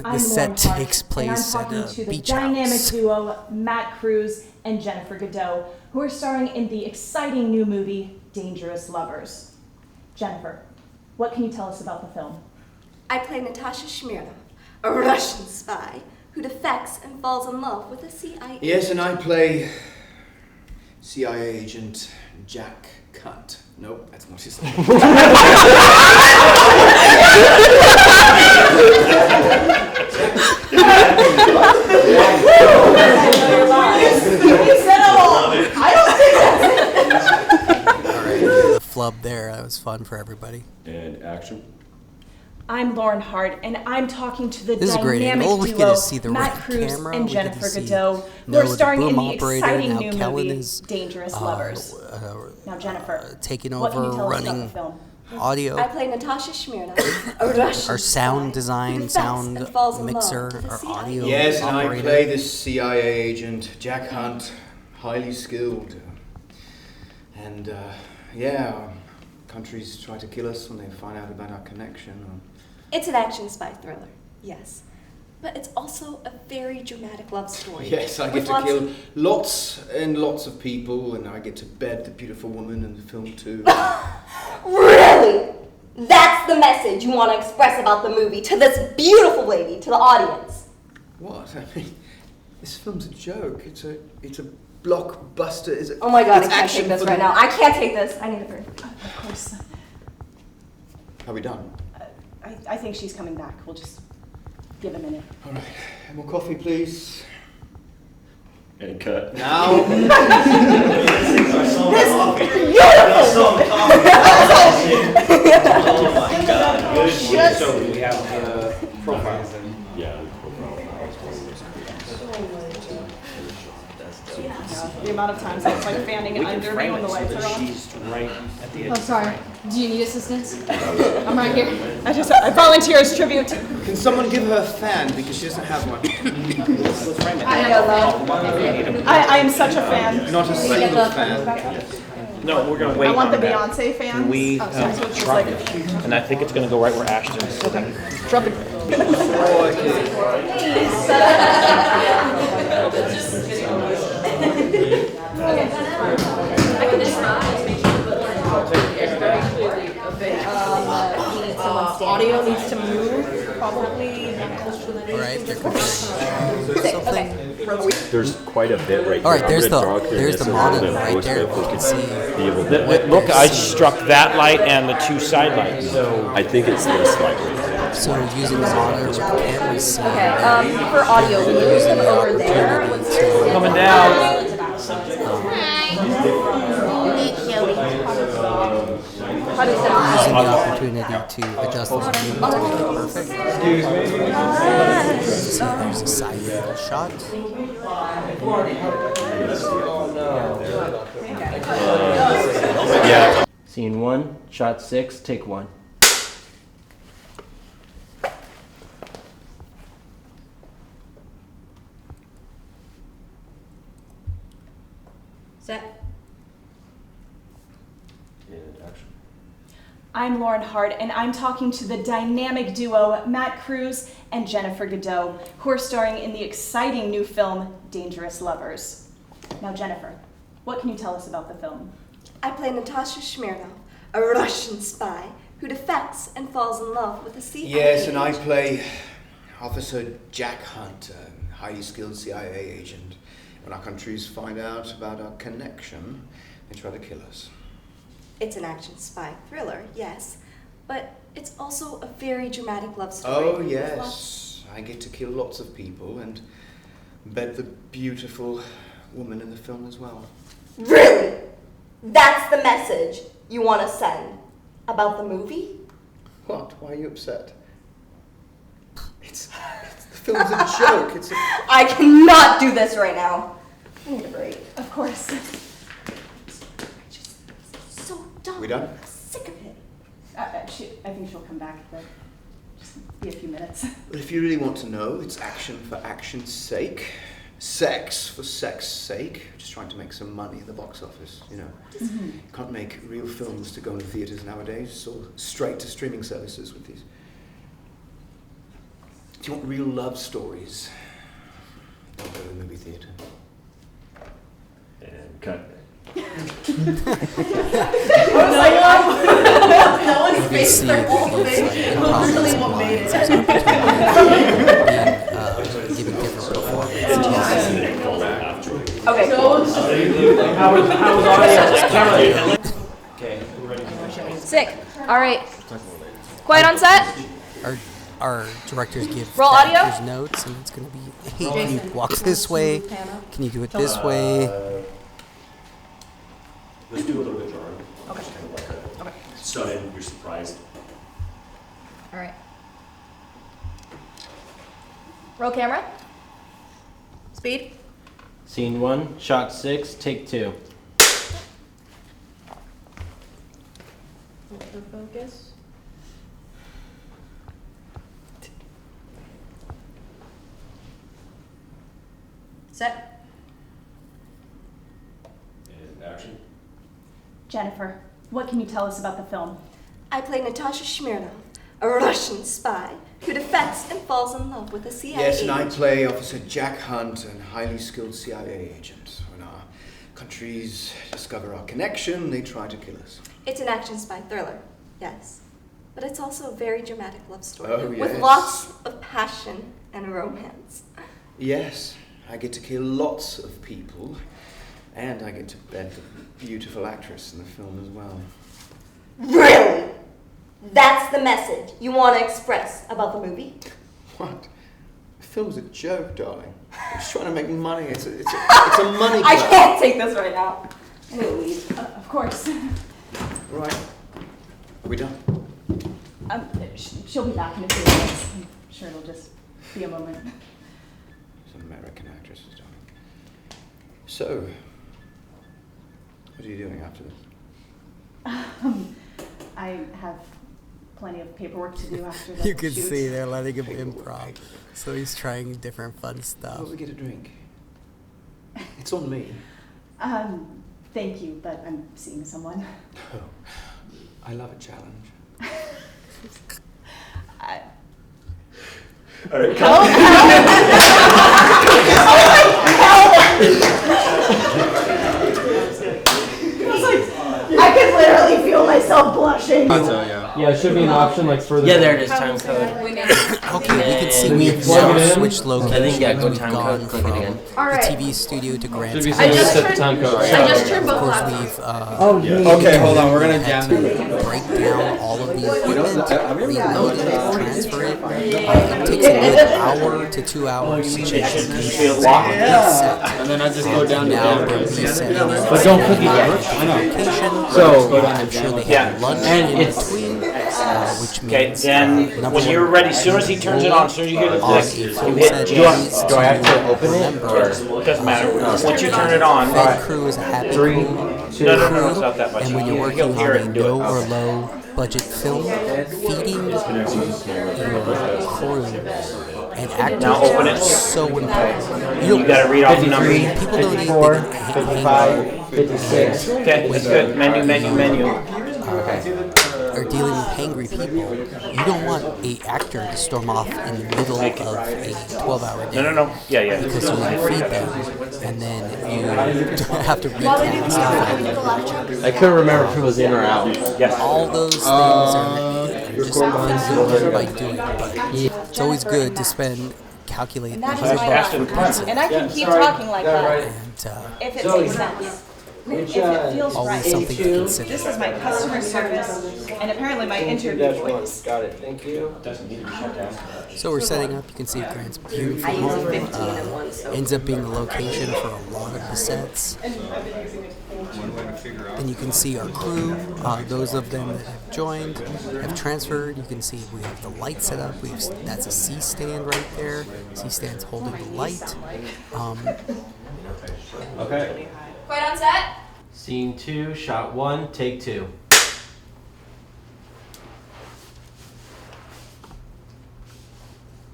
I'm set Lauren Hart, takes and place I'm at talking a to the beach dynamic house. duo Matt Cruz and Jennifer Godot, who are starring in the exciting new movie Dangerous Lovers. Jennifer, what can you tell us about the film? I play Natasha Smirnov, a Russian spy who defects and falls in love with a CIA Yes, and I play CIA agent Jack Cunt. Nope, that's not his name. The flub there, that was fun for everybody. And action. I'm Lauren Hart, and I'm talking to the This is a great dynamic angle. We get duo to see the Matt red Cruz camera. and We get to Jennifer see Godot, who Noah, are the starring in boom the operator, exciting and new how Kellen movie is, Dangerous Lovers. Now, Jennifer, taking what can you over, tell us about running the film? audio. I play Natasha Smirnov, a Russian Our sound spy design, who defects sound and falls in love mixer, with the our CIA. audio Yes, and I operator. play the CIA agent Jack Hunt, highly skilled. And yeah, countries try to kill us when they find out about our connection. It's an action spy thriller, yes. But it's also a very dramatic love story. Yes, I get with to lots kill of- lots and lots of people, and I get to bed the beautiful woman in the film too. Really? That's the message you want to express about the movie to this beautiful lady, to the audience. What? I mean, this film's a joke. It's a blockbuster. Is it? Oh my god, I it's can't action take this for right the- now. I can't take this. I need a break. Of course. Are we done? I think she's coming back. We'll just give a minute. All right. More coffee, please. And cut. Now. So we have profiles and Yeah. The amount of times it's like fanning under me when the lights are on. she's right at the edge. Oh, sorry. Do you need assistance? I'm right here. I volunteer as tribute. Can someone give her a fan because she doesn't have one? I am such a fan. Not a single fan. No, we're gonna wait I want the on that. Beyonce fans. Can we Oh, sorry, so it's just drop like- it? And I think it's gonna go right where Ashton is. Okay. Drop it. Audio needs to move, probably closer to the All right, they're comparing something. There's quite a bit right All right, here. there's I'm gonna draw the clear this model and right post there. it. We can see. Be able to- Look, I struck that light and the two side lights. So I think it's this light right here. So using the monitor with the camera, we see. Okay, for audio, we use them over there. coming down. Using the opportunity to adjust the volume to make it perfect. So there's a side angle shot. Yeah. Scene 1, shot 6, take 1. Set. And action. I'm Lauren Hart, and I'm talking to the dynamic duo Matt Cruz and Jennifer Godot, who are starring in the exciting new film Dangerous Lovers. Now, Jennifer, what can you tell us about the film? I play Natasha Smirnov, a Russian spy who defects and falls in love with a CIA Yes, and I agent. play Officer Jack Hunt, a highly skilled CIA agent. When our countries find out about our connection, they try to kill us. It's an action spy thriller, yes, but it's also a very dramatic love story. Oh, with yes. lots- I get to kill lots of people and bed the beautiful woman in the film as well. Really? That's the message you want to send about the movie? What? Why are you upset? The film's a joke. It's a... I cannot do this right now. I need a break. Of course. So dumb. We done? I'm sick of it. I think she'll come back, but just be a few minutes. But if you really want to know, it's action for action's sake. Sex for sex's sake. Just trying to make some money in the box office, you know. You can't make real films to go into theatres nowadays. It's all straight to streaming services with these. Do you want real love stories? Don't go to the movie theatre. And cut. You can see giving different performances. Okay, Okay, we're ready. sick. All right. Quiet on set. Our directors give Roll the audio. actors notes, and it's going to be, hey, can you walk this way? Can you do it this way? Let's do a little bit drawing. Okay. Just kind of like a sudden, you're surprised. All right. Roll camera. Speed. Scene 1, shot 6, take 2. Focus. Set. And action. Jennifer, what can you tell us about the film? I play Natasha Smirnov, a Russian spy who defects and falls in love with a CIA Yes, and I agent. play Officer Jack Hunt, a highly skilled CIA agent. When our countries discover our connection, they try to kill us. It's an action spy thriller, yes. But it's also a very dramatic love story Oh, with yes. lots of passion and romance. Yes, I get to kill lots of people, and I get to bed the beautiful actress in the film as well. Really? That's the message you want to express about the movie? What? The film's a joke, darling. I'm just trying to make money. It's a money I grab. can't take this right now. I need to leave. Of course. Right. Are we done? She'll be back in a few minutes. I'm sure it'll just be a moment. Some American actress is darling. So, what are you doing after this? I have plenty of paperwork to do after the You can shoot. see they're letting him improv. So he's trying different fun stuff. Will we get a drink? It's on me. Thank you, but I'm seeing someone. Oh, I love a challenge. All right, I can literally feel myself blushing. Yeah, it should be an option like further. Yeah, there it is, time code. Okay, we can see When you we've plug now it in, switched locations. I think, yeah, go We've time gone code, click it from again. the All right. TV studio to Grant's Should be house. saying just set the turned- time code. I just turned Of both course, laptops. we've Okay, hold on, we're gonna had jam to break down all of the equipment, reload it, transfer it. It takes a good hour to 2 hours to change Be a lot. And then I just go down to now there. they're resetting it. But don't click it yet. Location. So- I'm sure they Yeah. have lunch And in it's- between, which Okay, means then number when you're one, ready, as soon as he turns it on, as soon as you hear the on click, a you film hit set just. Do I have to open it? remember, It doesn't matter. Once you turn it on, Fed crew is a happy Three, crew. two, no, it's not that much. And when you're He'll working hear on it a and do it. no or low budget film, feeding your crew and actors Now open it. is so important. You gotta read off the number. 53, People don't need 54, they can hang 55, 56. Okay, that's good. Menu. or dealing with hangry people. You don't want a actor to storm off in the middle of a 12-hour day. No. Yeah. Because you feed them, and then you have to recast. I couldn't remember if it was in or out. Yes. All those things are just things that you learn by doing. But it's always good to calculate And that is $100 my for pizza. And I can keep talking like that And if it makes sense. If it feels always right. something to consider. This is my customer service and apparently my interview voice. Got it, thank you. So we're setting up. You can see Grant's beautiful home. Ends up being the location for a lot of the sets. And you can see our crew. Those of them that have joined have transferred. You can see we have the light set up. That's a C-stand right there. C-stand's holding the light. Okay. Quiet on set. Scene 2, shot 1, take 2.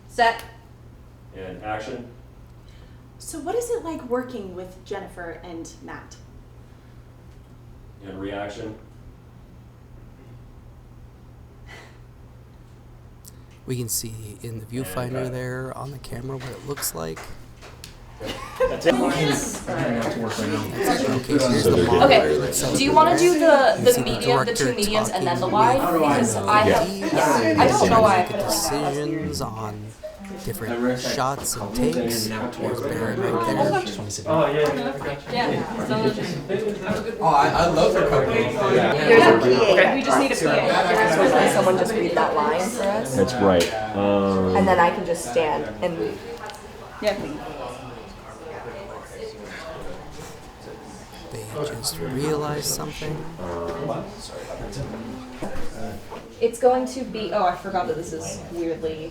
Set. And action. So what is it like working with Jennifer and Matt? And reaction. We can see in the viewfinder there on the camera what it looks like. That's it. Okay, so here's the monitor. Okay. that's set up Do you in want to there. do You see the medium, the two director mediums, and then the talking wide? with Because I have, the yeah, I don't know why I make put it like that. decisions on different shots and takes. There's Baron right there. Oh, yeah. Oh, I love their company. There's a PA. We just need a PA. So can someone just read that line for us? That's right. And then I can just stand and Yeah. They just realized something. It's going to be. Oh, I forgot that this is weirdly.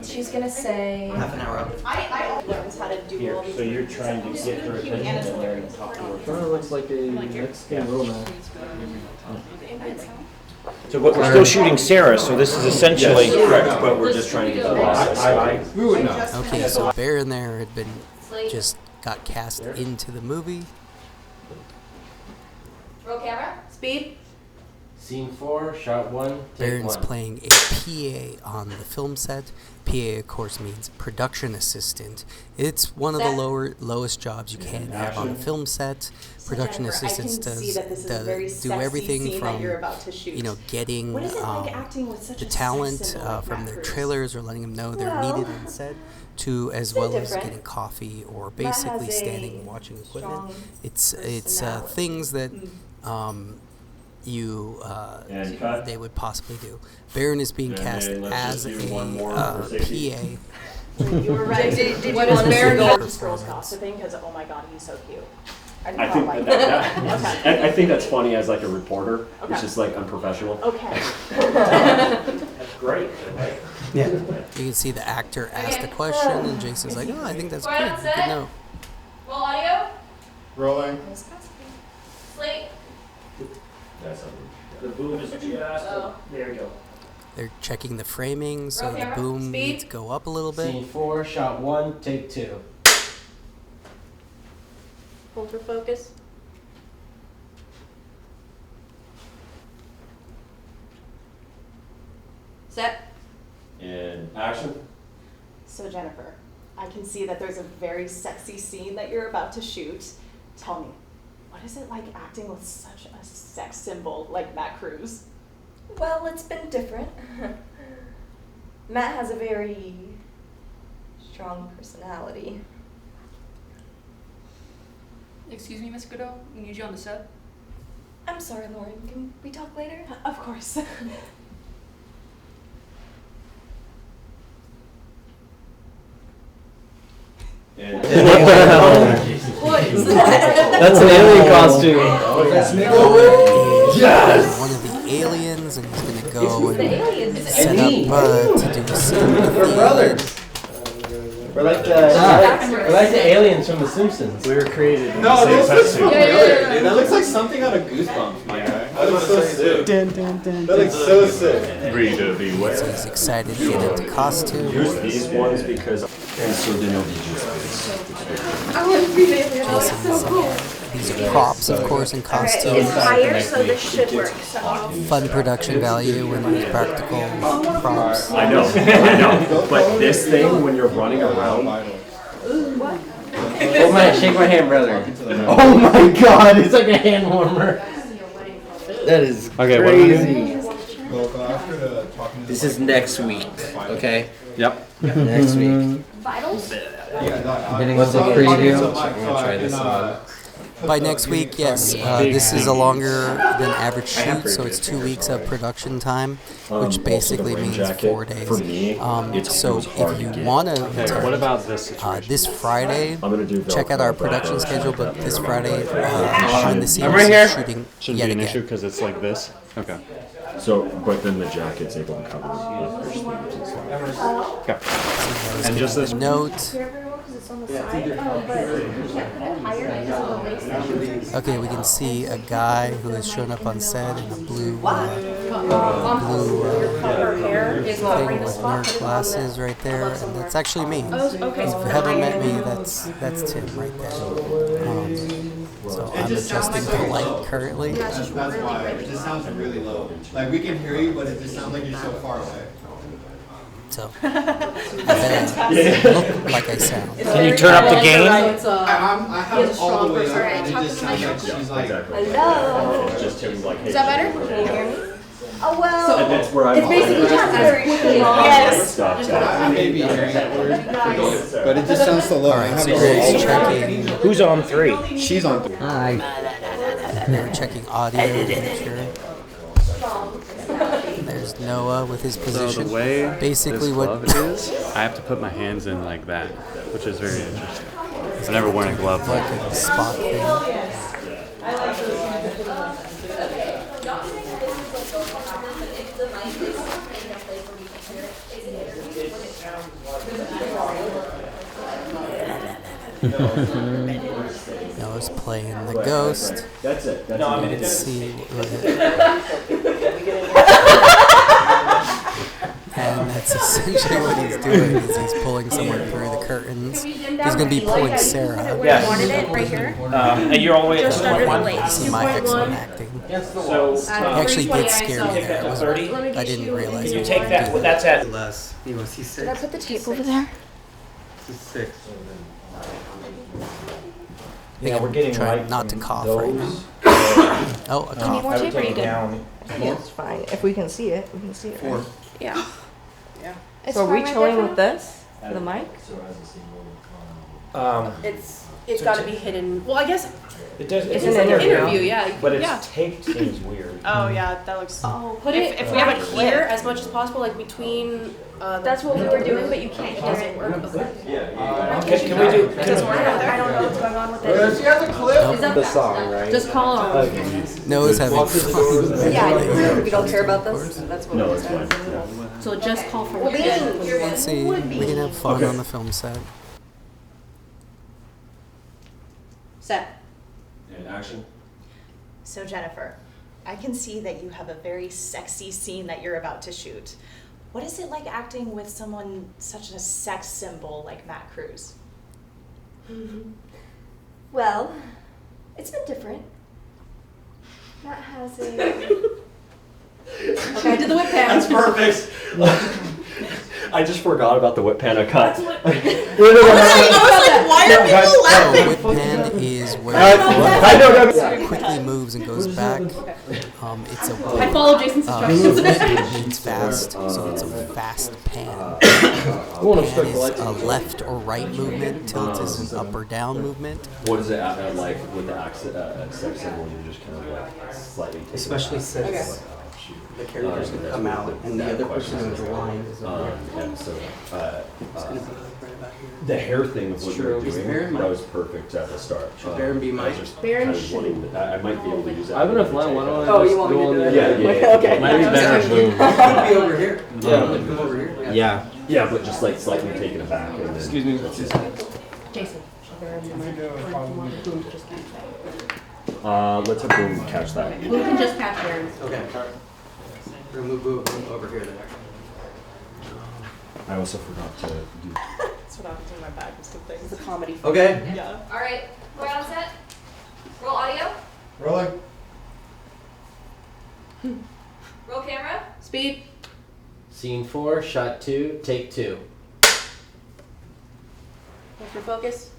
She's gonna say. Half an hour up. I learned how to do all these. So you're trying to get her attention and learn to talk to her. Kind of looks like a Mexican romance. So but we're still shooting Sarah, so this is essentially. Yes, correct, but we're just trying to get the process. We would know. Okay, so Baron there had been just got cast into the movie. Roll camera. Speed. Scene 4, shot 1, take Baron's 1. playing a PA on the film set. PA, of course, means production assistant. It's one of the lowest jobs you can have on a film set. Production Jennifer, assistants I can see that this is a very do sexy everything scene that from you're about to shoot. getting What is it like acting with such the a talent sex symbol like from Matt their Cruz? trailers or letting them know they're Well, needed on set, to as they're well as different. getting coffee or Matt basically has a standing and watching equipment. strong It's personality. things that And cut. they would possibly do. Baron is being And cast then let's as just a do one more for safety. PA. You were right. Did you What is wanna Baron see Gold? the This girl's gossiping because oh my god, he's so cute. I think I think that's funny as like a reporter. Okay. It's just like unprofessional. Okay. That's great. You can see the actor ask the question, and Jason's like, "Oh, I think that's good. Good note." Roll audio. Rolling. Slate. The boom is just, there you go. They're checking the framing, so Roll the camera. boom Speed. needs to go up a little bit. Scene 4, shot 1, take 2. Hold for focus. Set. And action. So Jennifer, I can see that there's a very sexy scene that you're about to shoot. Tell me, what is it like acting with such a sex symbol like Matt Cruz? Well, it's been different. Matt has a very strong personality. Excuse me, Miss Godot. We need you on the set. I'm sorry, Lauren. Can we talk later? Of course. And What is that? That's an alien costume. Yes! One of the aliens, and he's gonna go and set up to do a scene with We're the brothers. We're like the aliens from The Simpsons. We were created in the same pet suit. Yeah. That looks like something out of Goosebumps, my guy. That looks so sick. That looks so sick. Ready to be So wet. he's excited to get into costume. use these ones because so they know These are props, of course, in costume. It's higher, so this should work. So. Fun production value when these practical props. I know. But this thing, when you're running around, Shake my hand, brother. Oh my god, it's like a hand warmer. That is crazy. This is next week, okay? Yep. Next week. Vitals? What's the preview? I'm gonna try this on. By next week, yes, this is a longer than average shoot, so it's 2 weeks of production time, which basically means 4 days. So if you want to What about this this Friday, I'm gonna do check out our production schedule, but this Friday, behind the scenes, I'm right here. shooting Shouldn't yet be an issue again. because it's like this. Okay. so, but then the jacket's able to cover your sleeves and stuff. Okay. And just this. Note. Okay, we can see a guy who has shown up on set in a blue thing with nerd glasses right there, and that's actually me. If you haven't met me, that's Tim right there. So I'm adjusting the light currently. That's why. It just sounds really low. Like we can hear you, but it just sounds like you're so far away. So I better look like I sound. Can you turn up the gain? I have it all the way up, and it just sounds like she's like. Hello? It's just him like, hey, Is that better? Can you hear me? Oh well. And that's where I'm. It's basically just very Yes. Stop that. Maybe hearing that word, but it just sounds so low. Alright, I have so to Greg's roll. checking. Who's on 3? She's on. We're checking audio to make sure. There's Noah with his So position. the way Basically this what glove is, I have to put my hands in like that, which is very interesting. I've never worn a glove like like a spot thing. Noah's playing the ghost. That's it. That's No, I it. mean, Let's see. And that's essentially what he's doing, is he's pulling someone through the curtains. He's going to be pulling Sarah. Yes. Wanted it right here. And you're all the way at Just under the one. lace. This is my excellent acting. So, He actually did scare me there. It was- 30. I didn't realize Can he you was take going that? to Well, do that. that's at. Less. He was. He's Did I 6. put the tape over there? This is 6. Yeah, we're getting Try right not to from cough those. right now. Oh, a Need cough. more I would tape or are you take it good? down. It's fine. If we can see it, we can see it. Right? Yeah. It's So are we fine right showing there with this? For the mic? It's got to be hidden. Well, I guess It does. It's it's an like an interview. interview, yeah. But it's Yeah. taped seems weird. Oh yeah, that looks. Put it if we have a here clip. as much as possible, like between. That's what we were doing, but you can't It hear doesn't it. work. Okay. Can we do? I don't know what's going on with it. She has a clip. Is that The song, right? Just call on. Noah's having fun. Yeah, we don't care about this. That's what No, we're it's fine. Yeah. So just call for Well, what Let's see. We can have fun on the film set. Set. And action. So Jennifer, I can see that you have a very sexy scene that you're about to shoot. What is it like acting with someone such a sex symbol like Matt Cruz? Well, it's been different. Matt has a. Okay, I did the whip pan. That's perfect. I just forgot about the whip pan I cut. I was like, why are people The laughing? whip pan is where I know it quickly moves and goes back. It's a I followed Jason's instructions. movement means fast, so it's a fast pan. Pan is a left or right movement. Tilt is an up or down movement. What is it like with the sex symbol? You're just kind of like slightly. taking Especially it back. since Like, oh, shoot. the character's gonna come out and the other person who's aligned is over there. Yeah, so It's gonna be like right about here. the hair thing of what you were True. Is doing, Baron that Mike? was perfect at the start. Should Baron be I was Mike? just Baron kind of should- wanting to- I might be able to use that. I have enough line. Why don't I Oh, just you want go me to on do the that? Yeah, yeah, yeah. Okay. Might be better move. Be over here. Yeah. Come over here. Yeah, yeah, but just like slightly taking it back and then. Excuse me. Jason. Let's have Boom catch that. Who can just catch Baron? Okay. We're gonna move over here then. I also forgot to do. That's what happens when my back is to things. It's a comedy. Okay. Yeah. All right, we're on set. Roll audio. Rolling. Roll camera. Speed. Scene 4, shot 2, take 2. What's your focus?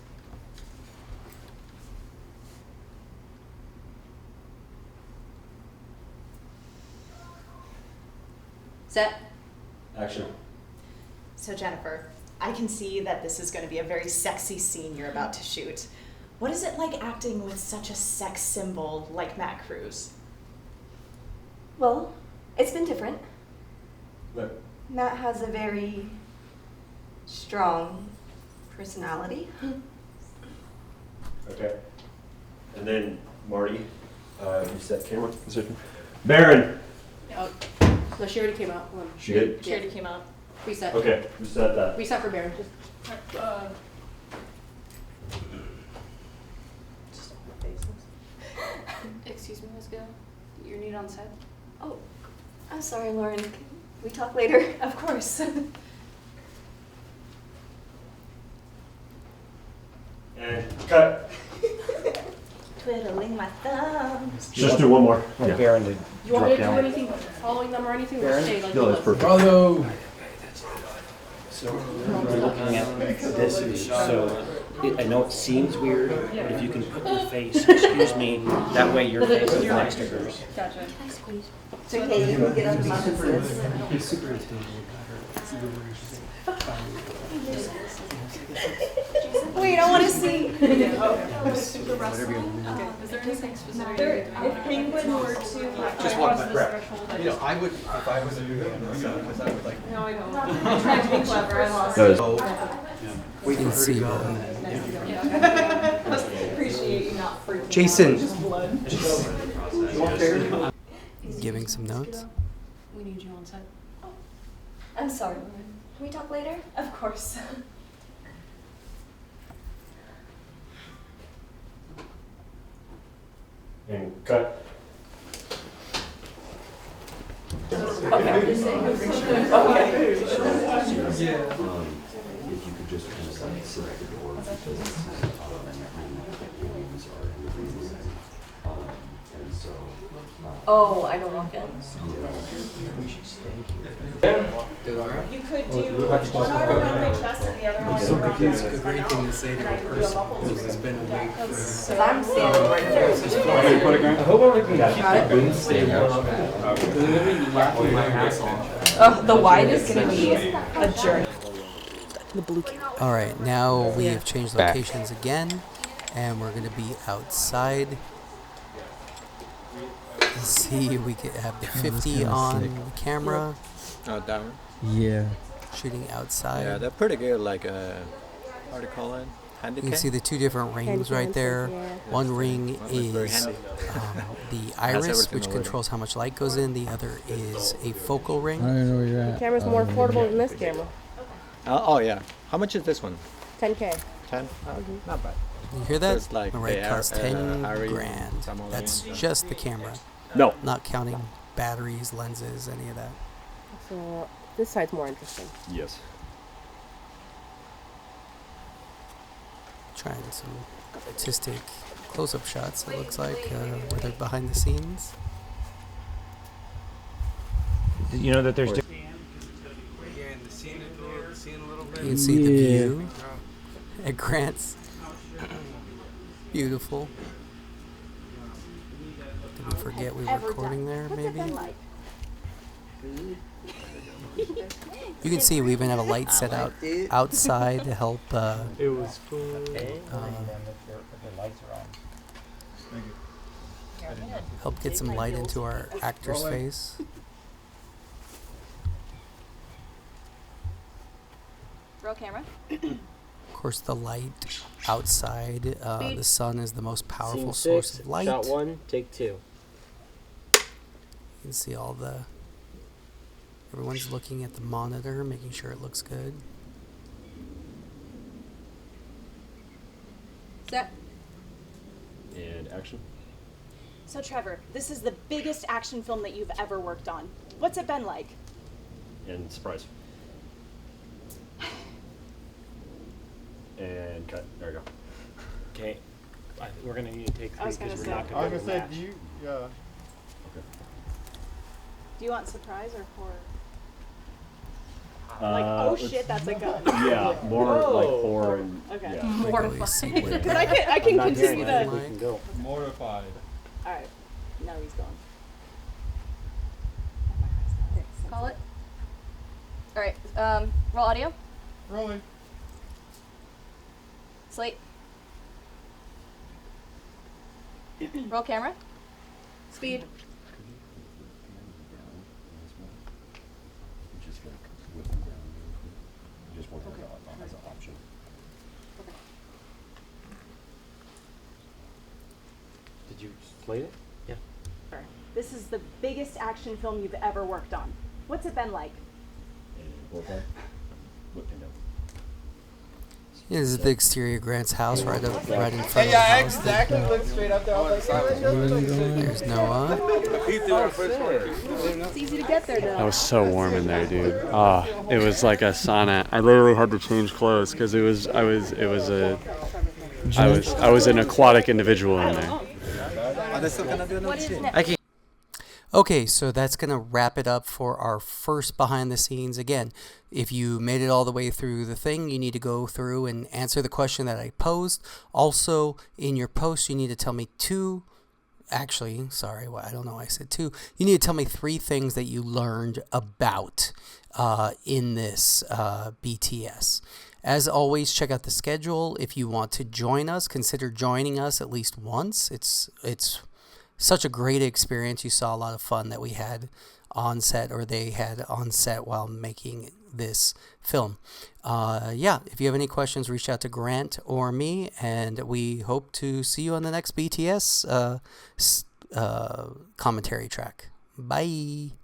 Set. Action. So Jennifer, I can see that this is going to be a very sexy scene you're about to shoot. What is it like acting with such a sex symbol like Matt Cruz? Well, it's been different. Look. Matt has a very strong personality. Okay. And then Marty, reset camera. Baron. No, she already came out. Hold on. She did? She already came out. Reset. Okay, reset that. Reset for Baron. Excuse me, Ms. Gill. You're new on set? Oh, I'm sorry, Lauren. Can we talk later? Of course. And cut. Twiddling my thumbs. Just do one more. Yeah. Baron to You want me to drop do down. anything following them or anything? Or Baron? stay like No, it that's was? perfect. Audio. So we're looking at this. So I know it seems weird, but if you can put your face, excuse me, that way your face is next to hers. Gotcha. It's okay, you can get on top of this. He's super intimidated by her. Wait, I want to see. Whatever you want. Is there anything specific? If Penguin were to Just one threshold. You know, I would, if I was a new because I would like. No, I don't. I'm trying to be clever. I lost. We can see her. Appreciate you not freaking Jason. out. Just blood. Giving some notes. We need you on set. I'm sorry, Lauren. Can we talk later? Of course. And cut. If you could just kind of like sit at the door because rooms are in the rooms. And so. Oh, I don't walk in. You could do one arm around my chest and the other one So around confused. my A great thing to say to a person who's been awake for. Because I'm standing right there. I hope everything got Wouldn't stay warm. Literally laughing my ass off. Oh, the wide is gonna be a journey. The blue camera. All right, now we have changed locations again, and we're gonna be outside. Let's see, we could have the 50 on the camera, Oh, that one? Yeah. shooting outside. Yeah, they're pretty good. Like, how do you call it? You Handicap? can see the two different rings right there. One ring very is handy. the iris, everything which already. controls how much light goes in. The other is a focal ring. I don't know where you're at. The camera's more affordable than this camera. Oh, yeah. How much is this one? 10K. 10? Not bad. You hear that? It's like The right the costs 10 Ari grand. some other That's ones. just the camera, No. not counting batteries, lenses, any of that. So this side's more interesting. Yes. Trying some artistic close-up shots, it looks like, where they're behind the scenes. You know that there's. You can see the view at Grant's. Beautiful. Did we forget we were recording there, maybe? You can see we even have a light set out outside to help It was cool. help get some light into our actor's face. Roll camera. Of course, the light outside, the sun is the most powerful Scene source 6, of light. Shot 1, take 2. You can see all the. Everyone's looking at the monitor, making sure it looks good. Set. And action. So Trevor, this is the biggest action film that you've ever worked on. What's it been like? And surprise. And cut. There we go. Okay. We're gonna need to take I was 3 because gonna we're not say. gonna be able to match. Do you want surprise or horror? Like, oh shit, that's a gun. Yeah, more like horror and Okay. yeah. Mortified. Wait, Because I can I'm not continue hearing the. it. We can go. Mortified. All right. Now he's gone. Call it. All right. Roll audio. Rolling. Slate. Roll camera. Speed. Just like with them down. Just want that on as an option. Did you slate it? Yeah. This is the biggest action film you've ever worked on. What's it been like? And roll back. What and Yeah, this is the exterior of Grant's house, right in front of the house. exactly. Look straight up there. I was like, There's Noah. It's easy to get there I now. was so warm in there, dude. It was like a sauna. I literally had to change clothes because I was an aquatic individual in there. Are they still gonna do another scene? Okay, so that's going to wrap it up for our first behind the scenes. Again, if you made it all the way through the thing, you need to go through and answer the question that I posed. Also, in your post, you need to tell me I don't know why I said two. You need to tell me 3 things that you learned about in this BTS. As always, check out the schedule. If you want to join us, consider joining us at least once. It's such a great experience. You saw a lot of fun that we had on set, or they had on set while making this film. If you have any questions, reach out to Grant or me, and we hope to see you on the next BTS commentary track. Bye.